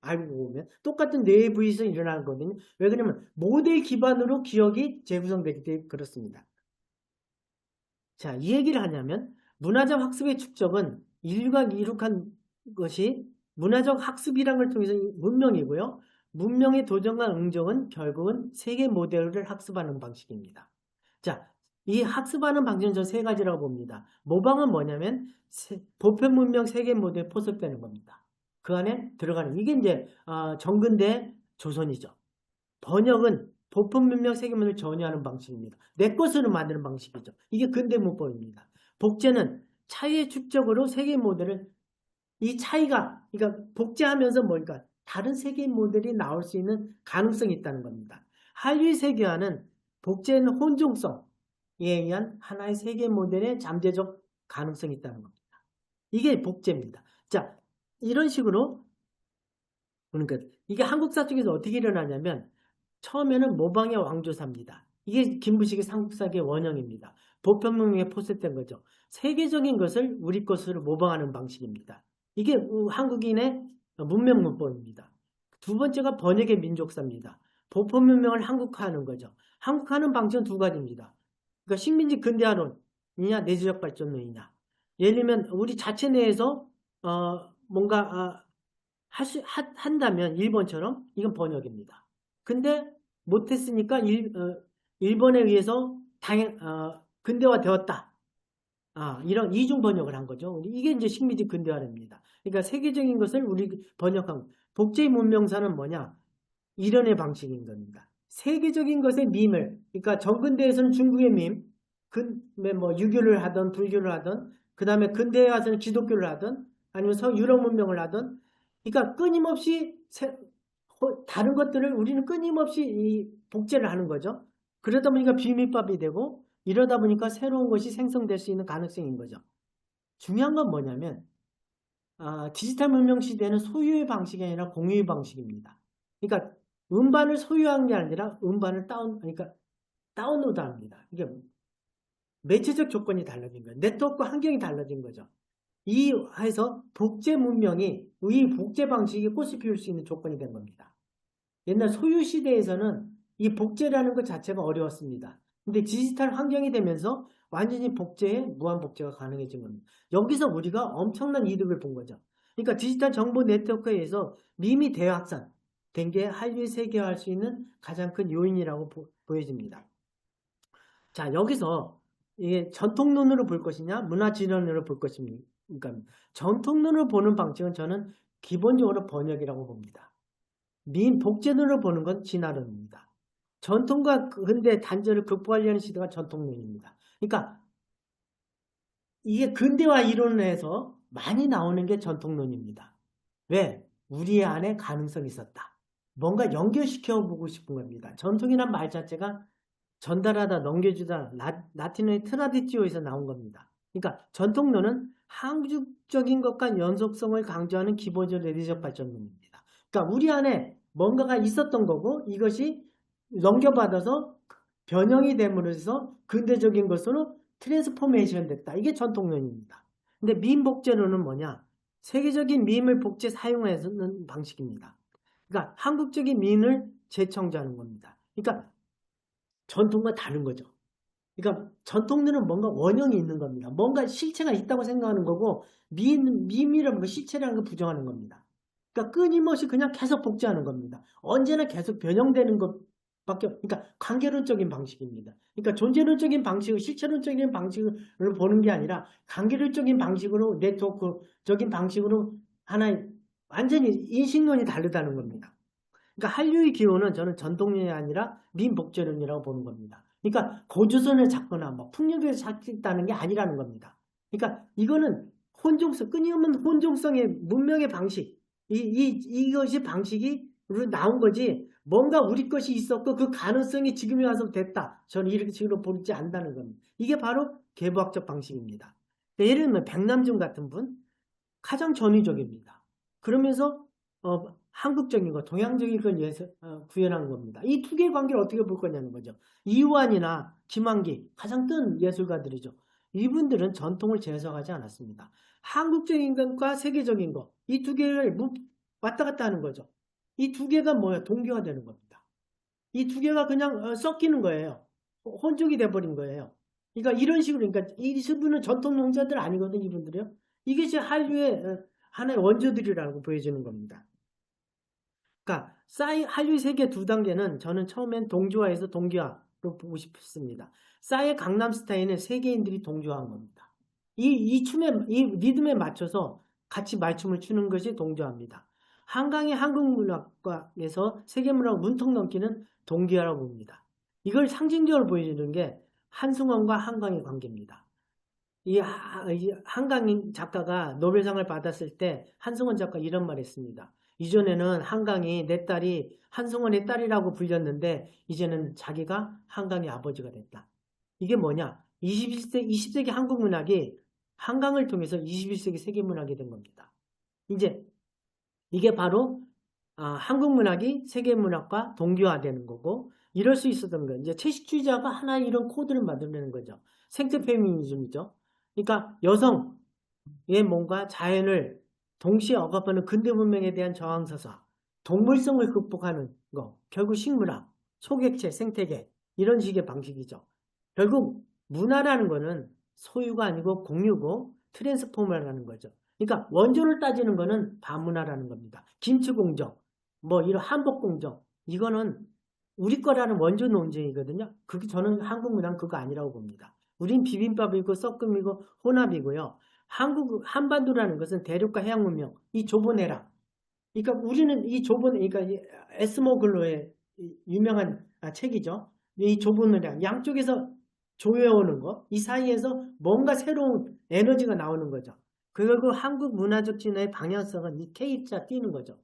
알고 보면 똑같은 뇌의 부위에서 일어나는 거거든요. 왜 그러냐면 모델 기반으로 기억이 재구성되기 때문에 그렇습니다. 자, 이 얘기를 하냐면 문화적 학습의 축적은 인류가 이룩한 것이 문화적 학습이라는 걸 통해서 문명이고요. 문명의 도전과 응정은 결국은 세계 모델을 학습하는 방식입니다. 자, 이 학습하는 방식은 저 세 가지라고 봅니다. 모방은 뭐냐면 보편 문명 세계 모델 포섭되는 겁니다. 그 안에 들어가는 이게 이제 정근대 조선이죠. 번역은 보편 문명 세계문을 전이하는 방식입니다. 내 것으로 만드는 방식이죠. 이게 근대 문법입니다. 복제는 차이의 축적으로 세계 모델을 이 차이가 그러니까 복제하면서 뭐니까 다른 세계 모델이 나올 수 있는 가능성이 있다는 겁니다. 한류 세계화는 복제는 혼종성에 의한 하나의 세계 모델의 잠재적 가능성이 있다는 겁니다. 이게 복제입니다. 자, 이런 식으로 그러니까 이게 한국사 쪽에서 어떻게 일어나냐면 처음에는 모방의 왕조사입니다. 이게 김부식의 삼국사기의 원형입니다. 보편문명에 포섭된 거죠. 세계적인 것을 우리 것으로 모방하는 방식입니다. 이게 한국인의 문명문법입니다. 두 번째가 번역의 민족사입니다. 보편문명을 한국화하는 거죠. 한국화하는 방식은 두 가지입니다. 그러니까 식민지 근대화론이냐 내재적 발전론이냐. 예를 들면 우리 자체 내에서 뭔가 한다면 일본처럼 이건 번역입니다. 근데 못했으니까 일본에 의해서 근대화 되었다. 이런 이중 번역을 한 거죠. 이게 이제 식민지 근대화입니다. 그러니까 세계적인 것을 우리 번역한 복제의 문명사는 뭐냐? 이론의 방식인 겁니다. 세계적인 것의 밈을, 그러니까 정근대에서는 중국의 밈, 뭐 유교를 하든 불교를 하든, 그 다음에 근대에 와서는 기독교를 하든, 아니면 유럽 문명을 하든, 그러니까 끊임없이 다른 것들을 우리는 끊임없이 이 복제를 하는 거죠. 그러다 보니까 비밀밥이 되고, 이러다 보니까 새로운 것이 생성될 수 있는 가능성인 거죠. 중요한 건 뭐냐면 디지털 문명 시대는 소유의 방식이 아니라 공유의 방식입니다. 그러니까 음반을 소유한 게 아니라 음반을 그러니까 다운로드합니다. 이게 매체적 조건이 달라진 거예요. 네트워크 환경이 달라진 거죠. 해서 복제 문명이 이 복제 방식이 꽃을 피울 수 있는 조건이 된 겁니다. 옛날 소유 시대에서는 이 복제라는 것 자체가 어려웠습니다. 근데 디지털 환경이 되면서 완전히 무한 복제가 가능해진 겁니다. 여기서 우리가 엄청난 이득을 본 거죠. 그러니까 디지털 정보 네트워크에 의해서 밈이 대확산된 게 한류의 세계화할 수 있는 가장 큰 요인이라고 보여집니다. 자, 여기서 이게 전통론으로 볼 것이냐 문화진언으로 볼 것입니까? 그러니까 전통론으로 보는 방식은 저는 기본적으로 번역이라고 봅니다. 복제론으로 보는 건 진화론입니다. 전통과 근대 단절을 극복하려는 시도가 전통론입니다. 그러니까 이게 근대화 이론에서 많이 나오는 게 전통론입니다. 왜? 우리 안에 가능성이 있었다. 뭔가 연결시켜 보고 싶은 겁니다. 전통이란 말 자체가 전달하다 넘겨주다 라틴어의 트라디티오에서 나온 겁니다. 그러니까 전통론은 한국적인 것과 연속성을 강조하는 기본적 내리적 발전론입니다. 그러니까 우리 안에 뭔가가 있었던 거고 이것이 넘겨받아서 변형이 됨으로써 근대적인 것으로 트랜스포메이션 됐다. 이게 전통론입니다. 근데 밈 복제론은 뭐냐? 세계적인 밈을 복제 사용하는 방식입니다. 그러니까 한국적인 밈을 재창조하는 겁니다. 그러니까 전통과 다른 거죠. 그러니까 전통론은 뭔가 원형이 있는 겁니다. 뭔가 실체가 있다고 생각하는 거고 밈이라는 거 실체라는 걸 부정하는 겁니다. 그러니까 끊임없이 그냥 계속 복제하는 겁니다. 언제나 계속 변형되는 것밖에 그러니까 관계론적인 방식입니다. 그러니까 존재론적인 방식을 실체론적인 방식으로 보는 게 아니라 관계론적인 방식으로 네트워크적인 방식으로 하나의 완전히 인식론이 다르다는 겁니다. 그러니까 한류의 기호는 저는 전통론이 아니라 민복제론이라고 보는 겁니다. 그러니까 고조선을 잡거나 뭐 풍류를 찾겠다는 게 아니라는 겁니다. 그러니까 이거는 끊임없는 혼종성의 문명의 방식, 이것이 방식이 나온 거지 뭔가 우리 것이 있었고 그 가능성이 지금에 와서 됐다. 저는 이렇게 식으로 보지 않는다는 겁니다. 이게 바로 계보학적 방식입니다. 예를 들면 백남준 같은 분 가장 전위적입니다. 그러면서 한국적인 거, 동양적인 걸 구현한 겁니다. 이 두 개의 관계를 어떻게 볼 거냐는 거죠. 이우환이나 김환기 가장 뜬 예술가들이죠. 이분들은 전통을 재해석하지 않았습니다. 한국적인 것과 세계적인 것, 이 두 개를 왔다 갔다 하는 거죠. 이 두 개가 뭐야? 동기화되는 겁니다. 이 두 개가 그냥 섞이는 거예요. 혼종이 돼버린 거예요. 그러니까 이런 식으로, 그러니까 이분은 전통 농자들 아니거든, 이분들이요. 이게 한류의 하나의 원조들이라고 보여지는 겁니다. 그러니까 한류의 세계 두 단계는 저는 처음엔 동조화에서 동기화로 보고 싶습니다. 싸이의 강남스타일은 세계인들이 동조한 겁니다. 이 리듬에 맞춰서 같이 말춤을 추는 것이 동조화입니다. 한강의 한국문학과에서 세계문학 문턱 넘기는 동기화라고 봅니다. 이걸 상징적으로 보여주는 게 한승원과 한강의 관계입니다. 이 한강 작가가 노벨상을 받았을 때 한승원 작가 이런 말 했습니다. 이전에는 한강이 내 딸이 한승원의 딸이라고 불렸는데 이제는 자기가 한강의 아버지가 됐다. 이게 뭐냐? 20세기 한국 문학이 한강을 통해서 21세기 세계 문학이 된 겁니다. 이제 이게 바로 한국 문학이 세계 문학과 동기화되는 거고 이럴 수 있었던 거예요. 이제 채식주의자가 하나의 이런 코드를 만들어내는 거죠. 생태 페미니즘이죠. 그러니까 여성의 뭔가 자연을 동시에 억압하는 근대 문명에 대한 저항서사, 동물성을 극복하는 거, 결국 식문학, 소객체, 생태계 이런 식의 방식이죠. 결국 문화라는 거는 소유가 아니고 공유고 트랜스포머라는 거죠. 그러니까 원조를 따지는 거는 반문화라는 겁니다. 김치공정, 뭐 이런 한복공정 이거는 우리 거라는 원조 논쟁이거든요. 그게 저는 한국 문화는 그거 아니라고 봅니다. 우린 비빔밥이고 섞음이고 혼합이고요. 한반도라는 것은 대륙과 해양 문명, 이 좁은 에라. 그러니까 우리는 이 좁은, 그러니까 에스모 글로의 유명한 책이죠. 이 좁은 에라, 양쪽에서 조여오는 거, 이 사이에서 뭔가 새로운 에너지가 나오는 거죠. 그리고 한국 문화적 진화의 방향성은 이 K자 띄는 거죠.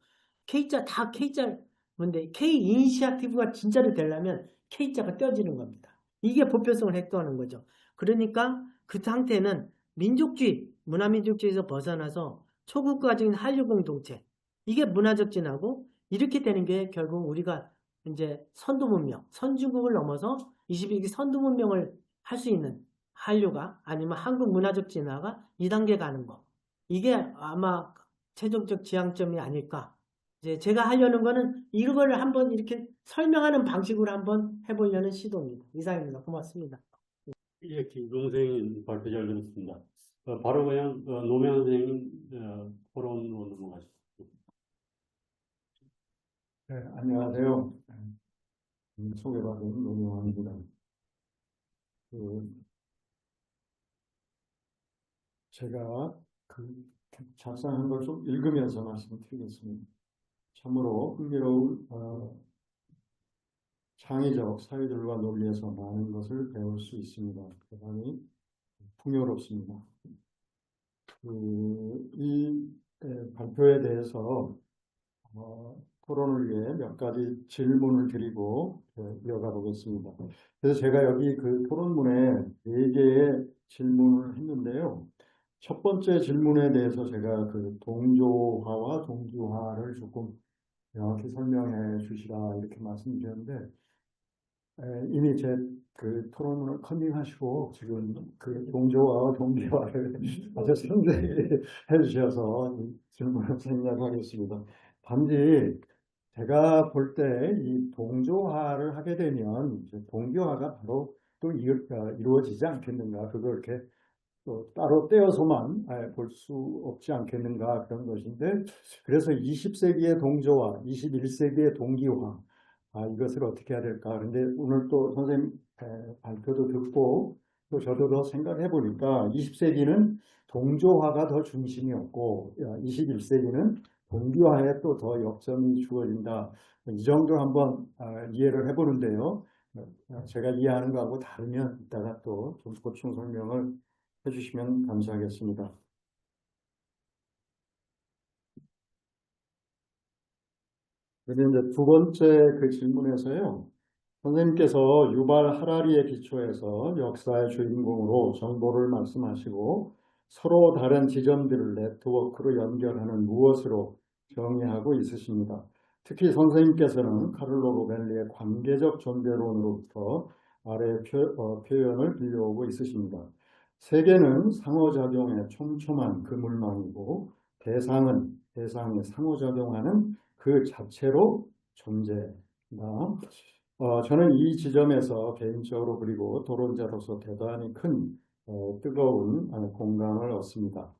K자 다 K자, 근데 K 이니시아티브가 진짜로 되려면 K자가 떼어지는 겁니다. 이게 보편성을 획도하는 거죠. 그러니까 그 상태는 민족주의, 문화민족주의에서 벗어나서 초국가적인 한류 공동체, 이게 문화적 진화고 이렇게 되는 게 결국 우리가 이제 선도문명, 선진국을 넘어서 21세기 선도문명을 할 수 있는 한류가 아니면 한국 문화적 진화가 2단계 가는 거. 이게 아마 최종적 지향점이 아닐까. 이제 제가 하려는 거는 이거를 한번 이렇게 설명하는 방식으로 한번 해보려는 시도입니다. 이상입니다. 고맙습니다. 예, 김동생 발표 잘 들었습니다. 바로 그냥 노무현 선생님 토론으로 넘어가시죠. 네, 안녕하세요. 소개받은 노무현입니다. 제가 작성한 걸 좀 읽으면서 말씀드리겠습니다. 참으로 흥미로운 창의적 사회들과 논리에서 많은 것을 배울 수 있습니다. 대단히 풍요롭습니다. 이 발표에 대해서 토론을 위해 몇 가지 질문을 드리고 이어가 보겠습니다. 그래서 제가 여기 그 토론문에 4개의 질문을 했는데요. 첫 번째 질문에 대해서 제가 그 동조화와 동기화를 조금 명확히 설명해 주시라 이렇게 말씀드렸는데 이미 제 그 토론을 컨닝하시고 지금 그 동조화와 동기화를 아주 상세히 해주셔서 질문을 생략하겠습니다. 단지 제가 볼 때 이 동조화를 하게 되면 이제 동기화가 바로 또 이루어지지 않겠는가. 그걸 이렇게 또 따로 떼어서만 볼 수 없지 않겠는가 그런 것인데 그래서 20세기의 동조화, 21세기의 동기화 이것을 어떻게 해야 될까. 그런데 오늘 또 선생님 발표도 듣고 또 저도 더 생각해 보니까 20세기는 동조화가 더 중심이었고 21세기는 동기화에 또 더 역점이 주어진다. 이 정도 한번 이해를 해보는데요. 제가 이해하는 거하고 다르면 이따가 또 좀 보충 설명을 해주시면 감사하겠습니다. 그리고 이제 두 번째 그 질문에서요. 선생님께서 유발 하라리에 기초해서 역사의 주인공으로 정보를 말씀하시고 서로 다른 지점들을 네트워크로 연결하는 무엇으로 정의하고 있으십니다. 특히 선생님께서는 카를로 로벨리의 관계적 존재론으로부터 아래의 표현을 빌려오고 있으십니다. 세계는 상호작용의 촘촘한 그물망이고 대상에 상호작용하는 그 자체로 존재한다. 저는 이 지점에서 개인적으로 그리고 토론자로서 대단히 큰 뜨거운 공감을 얻습니다.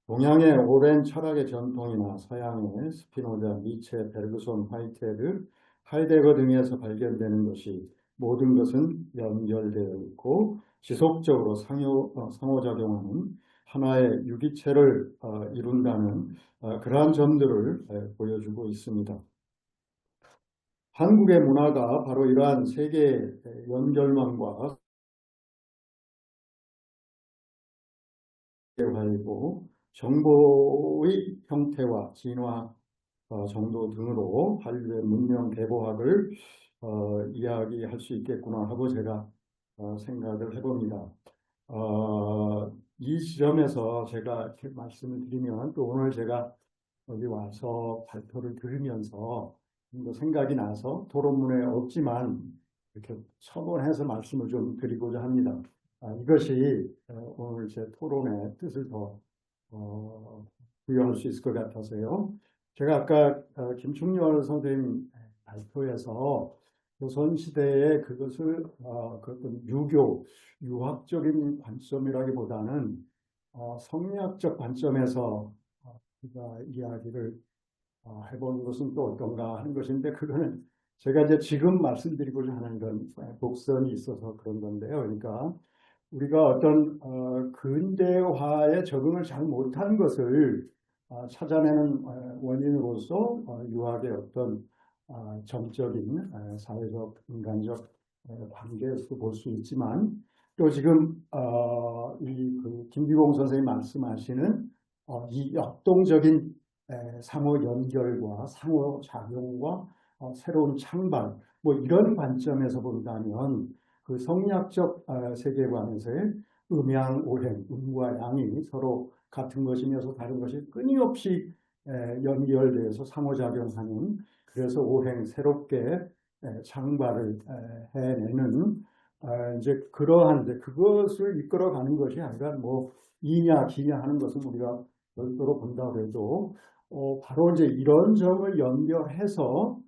동양의 오랜 철학의 전통이나 서양의 스피노자, 니체, 베르그손, 화이트헤드, 하이데거 등에서 발견되는 것이 모든 것은 연결되어 있고 지속적으로 상호작용하는 하나의 유기체를 이룬다는 그러한 점들을 보여주고 있습니다. 한국의 문화가 바로 이러한 세계 연결망과 화이고 정보의 형태와 진화 정도 등으로 한류의 문명 계보학을 이야기할 수 있겠구나 하고 제가 생각을 해봅니다. 이 지점에서 제가 이렇게 말씀을 드리면 또 오늘 제가 여기 와서 발표를 들으면서 생각이 나서 토론문에 없지만 이렇게 첨언해서 말씀을 좀 드리고자 합니다. 이것이 오늘 제 토론의 뜻을 더 부여할 수 있을 것 같아서요. 제가 아까 김충렬 선생님 발표에서 조선시대에 그것을 그 어떤 유교, 유학적인 관점이라기보다는 성리학적 관점에서 우리가 이야기를 해보는 것은 또 어떤가 하는 것인데, 그거는 제가 이제 지금 말씀드리고자 하는 건 복선이 있어서 그런 건데요. 그러니까 우리가 어떤 근대화에 적응을 잘 못한 것을 찾아내는 원인으로서 유학의 어떤 정적인 사회적, 인간적 관계에서 볼 수 있지만, 또 지금 그 김기봉 선생님이 말씀하시는 이 역동적인 상호 연결과 상호 작용과 새로운 창발, 뭐 이런 관점에서 본다면 그 성리학적 세계관에서의 음양오행, 음과 양이 서로 같은 것이면서 다른 것이 끊임없이 연결돼서 상호작용하는, 그래서 오행 새롭게 창발을 해내는 이제 그러한데, 그것을 이끌어가는 것이 아니라 뭐 이냐 기냐 하는 것은 우리가 별도로 본다고 해도 바로 이제 이런 점을 연결해서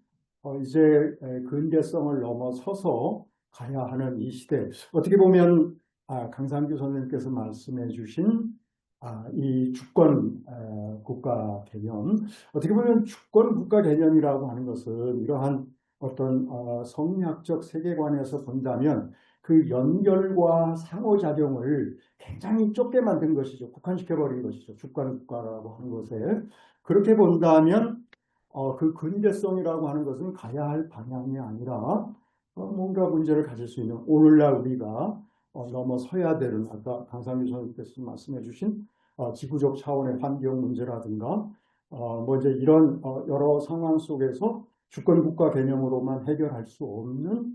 이제 근대성을 넘어서서 가야 하는 이 시대, 어떻게 보면 강상규 선생님께서 말씀해 주신 이 주권 국가 개념, 어떻게 보면 주권 국가 개념이라고 하는 것은 이러한 어떤 성리학적 세계관에서 본다면 그 연결과 상호작용을 굉장히 좁게 만든 것이죠. 국한시켜버린 것이죠. 주권 국가라고 하는 것에. 그렇게 본다면 그 근대성이라고 하는 것은 가야 할 방향이 아니라 뭔가 문제를 가질 수 있는, 오늘날 우리가 넘어서야 되는, 아까 강상규 선생님께서 말씀해 주신 지구적 차원의 환경 문제라든가 뭐 이제 이런 여러 상황 속에서 주권 국가 개념으로만 해결할 수 없는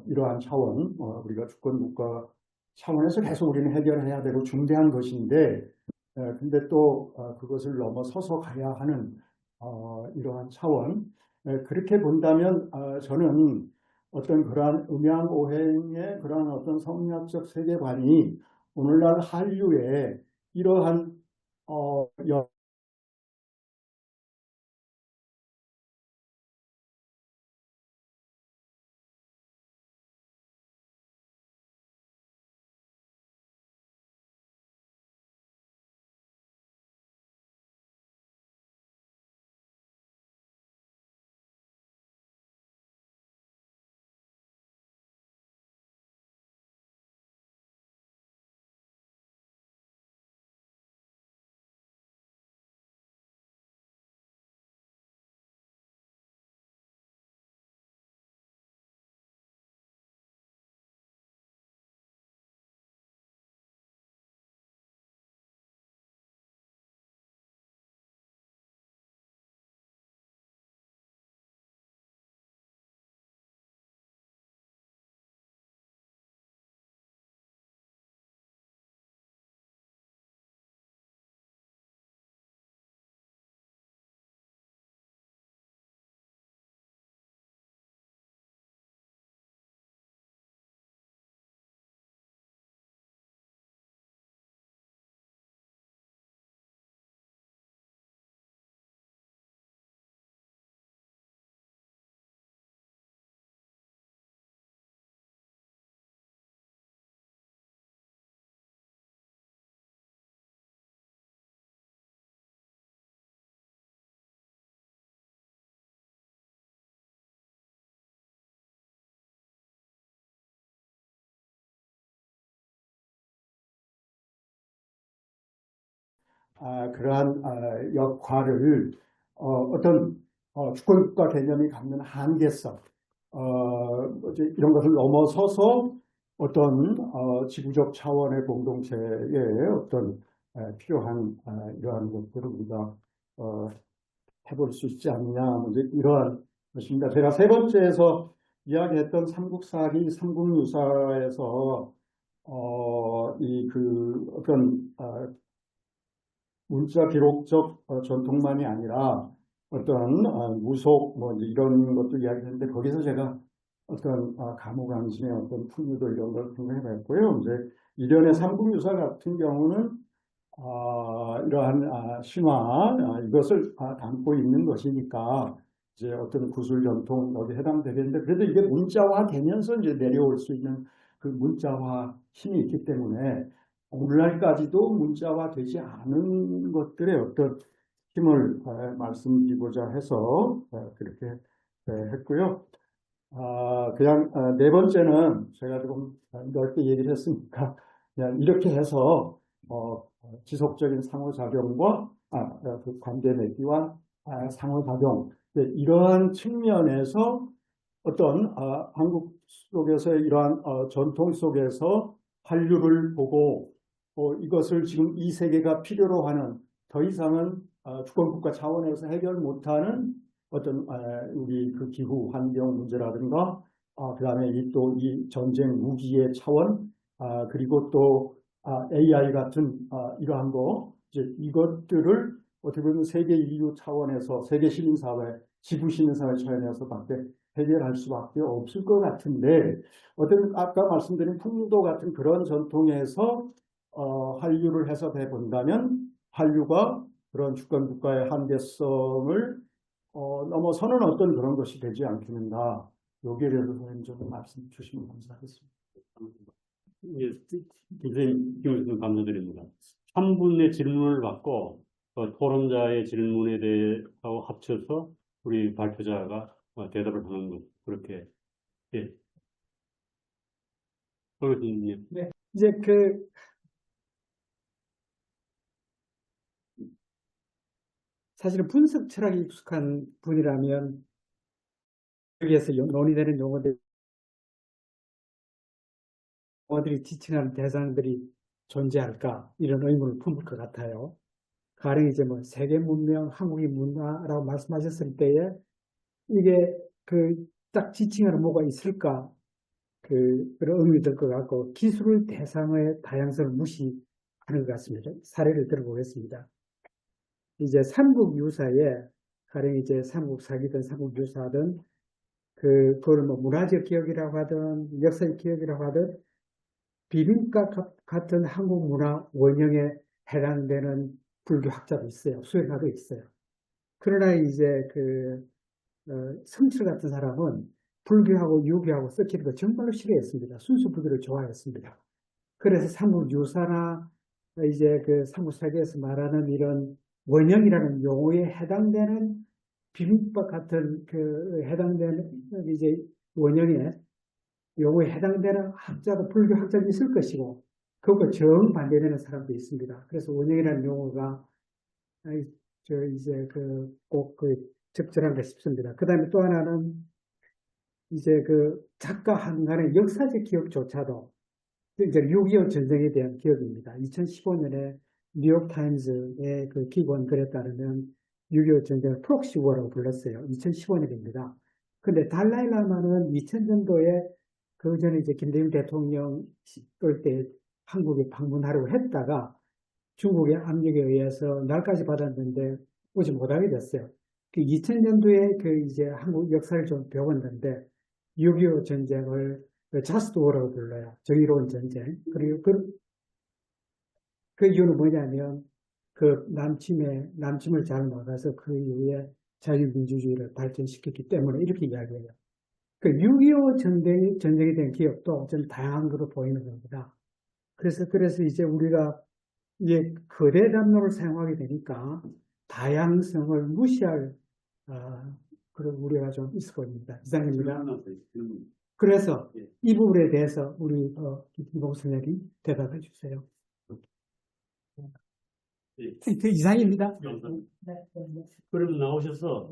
이러한 차원, 우리가 주권 국가 차원에서 계속 우리는 해결해야 되고 중대한 것인데, 근데 또 그것을 넘어서서 가야 하는 이러한 차원, 그렇게 본다면 저는 어떤 그러한 음양오행의 그러한 어떤 성리학적 세계관이 오늘날 한류에 이러한 그러한 역할을 어떤 주권국가 개념이 갖는 한계성, 이제 이런 것을 넘어서서 어떤 지구적 차원의 공동체의 어떤 필요한 이러한 것들을 우리가 해볼 수 있지 않느냐, 이제 이러한 것입니다. 제가 세 번째에서 이야기했던 삼국사기, 삼국유사에서 이 그 어떤 문자 기록적 전통만이 아니라 어떤 무속 뭐 이제 이런 것도 이야기했는데 거기서 제가 어떤 가무강신의 어떤 풍류도 이런 걸 생각해봤고요. 이제 일련의 삼국유사 같은 경우는 이러한 신화 이것을 담고 있는 것이니까 이제 어떤 구술 전통 여기 해당되겠는데 그래도 이게 문자화 되면서 이제 내려올 수 있는 그 문자화 힘이 있기 때문에 오늘날까지도 문자화 되지 않은 것들의 어떤 힘을 말씀드리고자 해서 그렇게 했고요. 그냥 네 번째는 제가 조금 넓게 얘기를 했으니까 그냥 이렇게 해서 지속적인 상호작용과 그 관계 맺기와 상호작용 이러한 측면에서 어떤 한국 속에서의 이러한 전통 속에서 한류를 보고 이것을 지금 이 세계가 필요로 하는 더 이상은 주권국가 차원에서 해결 못하는 어떤 우리 그 기후 환경 문제라든가 그다음에 이 전쟁 무기의 차원 그리고 또 AI 같은 이러한 거 이제 이것들을 어떻게 보면 세계 인류 차원에서 세계 시민사회 지구 시민사회 차원에서밖에 해결할 수밖에 없을 것 같은데 어떤 아까 말씀드린 풍도 같은 그런 전통에서 한류를 해석해 본다면 한류가 그런 주권 국가의 한계성을 넘어서는 어떤 그런 것이 되지 않겠는가. 여기에 대해서 선생님 좀 말씀 주시면 감사하겠습니다. 예, 선생님 말씀 감사드립니다. 3분의 질문을 받고 토론자의 질문에 대하고 합쳐서 우리 발표자가 대답을 하는 것 그렇게 예. 선생님. 네, 이제 사실은 분석 철학에 익숙한 분이라면 여기에서 논의되는 용어들이 지칭하는 대상들이 존재할까 이런 의문을 품을 것 같아요. 가령 이제 뭐 세계 문명, 한국의 문화라고 말씀하셨을 때에 이게 딱 지칭하는 뭐가 있을까 그런 의문이 들 것 같고 기술의 대상의 다양성을 무시하는 것 같습니다. 사례를 들어보겠습니다. 이제 삼국유사에 가령 이제 삼국사기든 삼국유사든 그걸 뭐 문화적 기억이라고 하든 역사적 기억이라고 하든 비빔밥 같은 한국 문화 원형에 해당되는 불교학자도 있어요. 수행가도 있어요. 그러나 이제 성철 같은 사람은 불교하고 유교하고 섞이는 거 정말로 싫어했습니다. 순수 불교를 좋아했습니다. 그래서 삼국유사나 이제 삼국사기에서 말하는 이런 원형이라는 용어에 해당되는 비빔밥 같은 해당되는 이제 원형에 용어에 해당되는 학자도 불교 학자도 있을 것이고 그것과 정반대되는 사람도 있습니다. 그래서 원형이라는 용어가 꼭 적절한가 싶습니다. 그 다음에 또 하나는 이제 작가 한간의 역사적 기억조차도 이제 6.25 전쟁에 대한 기억입니다. 2015년에 뉴욕타임즈의 기고한 글에 따르면 6.25 전쟁을 프록시 워라고 불렀어요. 2015년입니다. 근데 달라이라마는 2000년도에 그 전에 이제 김대중 대통령 올 때 한국에 방문하려고 했다가 중국의 압력에 의해서 날까지 받았는데 오지 못하게 됐어요. 2000년도에 이제 한국 역사를 좀 배웠는데 6.25 전쟁을 자스트 워라고 불러요. 정의로운 전쟁. 그리고 그 이유는 뭐냐면 남침을 잘 막아서 그 이후에 자유민주주의를 발전시켰기 때문에 이렇게 이야기해요. 6.25 전쟁에 대한 기억도 좀 다양한 것으로 보이는 겁니다. 그래서 이제 우리가 이게 거대 담론을 사용하게 되니까 다양성을 무시할 그런 우려가 좀 있어 보입니다. 이상입니다. 그래서 이 부분에 대해서 우리 김봉 선생님이 대답해 주세요. 이상입니다. 그럼 나오셔서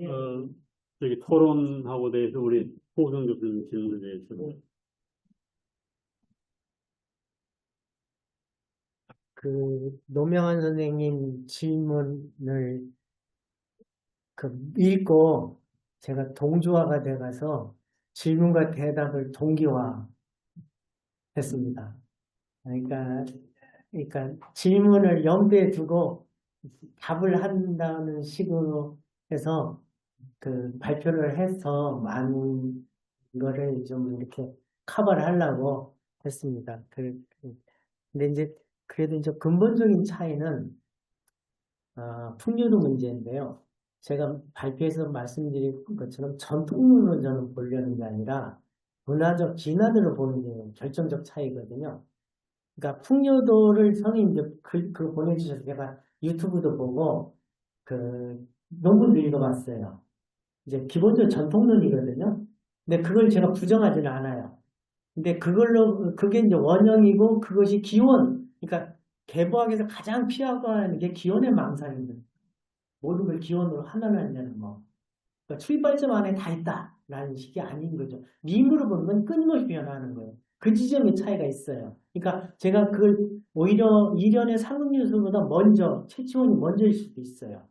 저기 토론하고 대해서 우리 호성 교수님 질문에 대해서 노명환 선생님 질문을 읽고 제가 동조화가 돼가서 질문과 대답을 동기화했습니다. 그러니까 질문을 염두에 두고 답을 한다는 식으로 해서 그 발표를 해서 많은 거를 좀 이렇게 커버를 하려고 했습니다. 근데 이제 그래도 이제 근본적인 차이는 풍류도 문제인데요. 제가 발표에서 말씀드린 것처럼 전통론을 저는 보려는 게 아니라 문화적 진화들을 보는 게 결정적 차이거든요. 그러니까 풍요도를 선생님 이제 그 보내주셔서 제가 유튜브도 보고 그 논문도 읽어봤어요. 이제 기본적으로 전통론이거든요. 근데 그걸 제가 부정하지는 않아요. 근데 그게 이제 원형이고 그것이 기원, 그러니까 개보학에서 가장 피하고 하는 게 기원의 망상입니다. 모든 걸 기원으로 하나하냐는 거. 그러니까 출발점 안에 다 있다라는 식이 아닌 거죠. 밈으로 보는 건 끊임없이 변화하는 거예요. 그 지점에 차이가 있어요. 그러니까 제가 그걸 오히려 이련의 상급요소보다 먼저, 최치원이 먼저일 수도 있어요.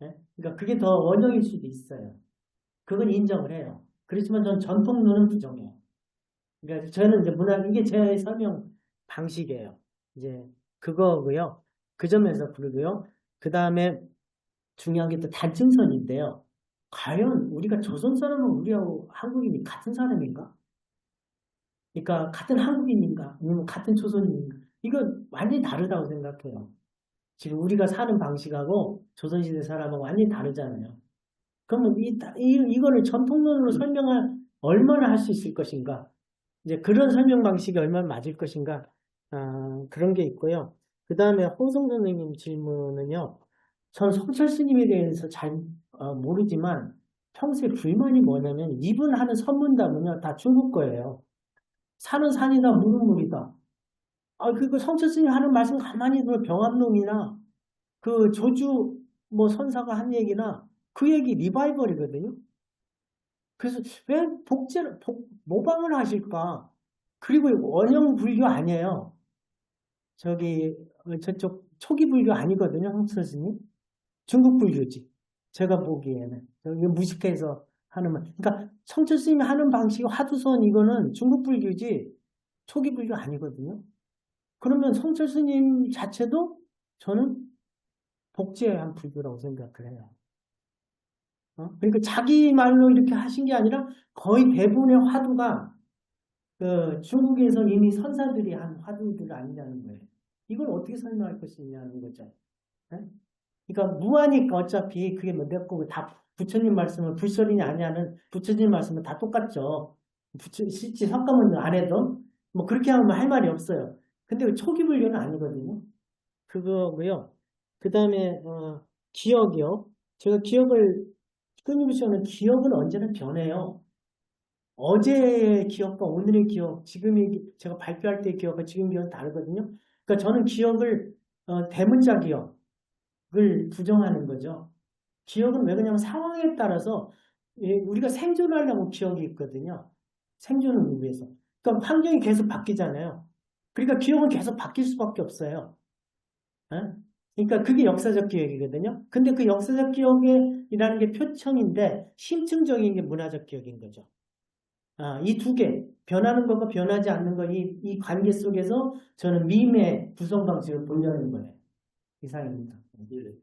예? 그러니까 그게 더 원형일 수도 있어요. 그건 인정을 해요. 그렇지만 저는 전통론은 부정해요. 그러니까 저는 이제 이게 제 설명 방식이에요. 이제 그거고요. 그 점에서 그러고요. 그 다음에 중요한 게 또 단층선인데요. 과연 우리가 조선 사람은 우리하고 한국인이 같은 사람인가? 그러니까 같은 한국인인가? 아니면 같은 조선인인가? 이건 완전히 다르다고 생각해요. 지금 우리가 사는 방식하고 조선시대 사람하고 완전히 다르잖아요. 그러면 이거를 전통론으로 설명을 얼마나 할 수 있을 것인가? 이제 그런 설명 방식이 얼마나 맞을 것인가? 그런 게 있고요. 그 다음에 홍성 선생님 질문은요. 전 성철 스님에 대해서 잘 모르지만 평소에 불만이 뭐냐면 이분 하는 선문답은요. 다 중국 거예요. 산은 산이다, 물은 물이다. 그리고 성철 스님 하는 말씀 가만히 들어 병암론이나 그 조주 뭐 선사가 한 얘기나 그 얘기 리바이벌이거든요. 그래서 왜 모방을 하실까? 그리고 원형 불교 아니에요. 저쪽 초기 불교 아니거든요. 성철 스님. 중국 불교지. 제가 보기에는. 여기 무식해서 하는 말. 그러니까 성철 스님이 하는 방식이 화두선 이거는 중국 불교지 초기 불교 아니거든요. 그러면 성철 스님 자체도 저는 복제한 불교라고 생각을 해요. 그러니까 자기 말로 이렇게 하신 게 아니라 거의 대부분의 화두가 그 중국에서 이미 선사들이 한 화두들 아니냐는 거예요. 이걸 어떻게 설명할 것이냐는 거죠. 네? 그러니까 무하니까 어차피 그게 뭐 몇 거고 다 부처님 말씀을 불설이냐 아니냐는 부처님 말씀은 다 똑같죠. 실제 석가모니 안 해도 뭐 그렇게 하면 할 말이 없어요. 근데 초기 불교는 아니거든요. 그거고요. 그 다음에 기억이요. 제가 기억을 끊임없이 하는 기억은 언제나 변해요. 어제의 기억과 오늘의 기억, 제가 발표할 때의 기억과 지금 기억은 다르거든요. 그러니까 저는 기억을 대문자 기억을 부정하는 거죠. 기억은 왜 그러냐면 상황에 따라서 우리가 생존하려고 기억이 있거든요. 생존을 위해서. 그러니까 환경이 계속 바뀌잖아요. 그러니까 기억은 계속 바뀔 수밖에 없어요. 그러니까 그게 역사적 기억이거든요. 근데 그 역사적 기억이라는 게 표청인데 심층적인 게 문화적 기억인 거죠. 이 두 개, 변하는 것과 변하지 않는 것, 이 관계 속에서 저는 밈의 구성 방식을 보려는 거예요. 이상입니다.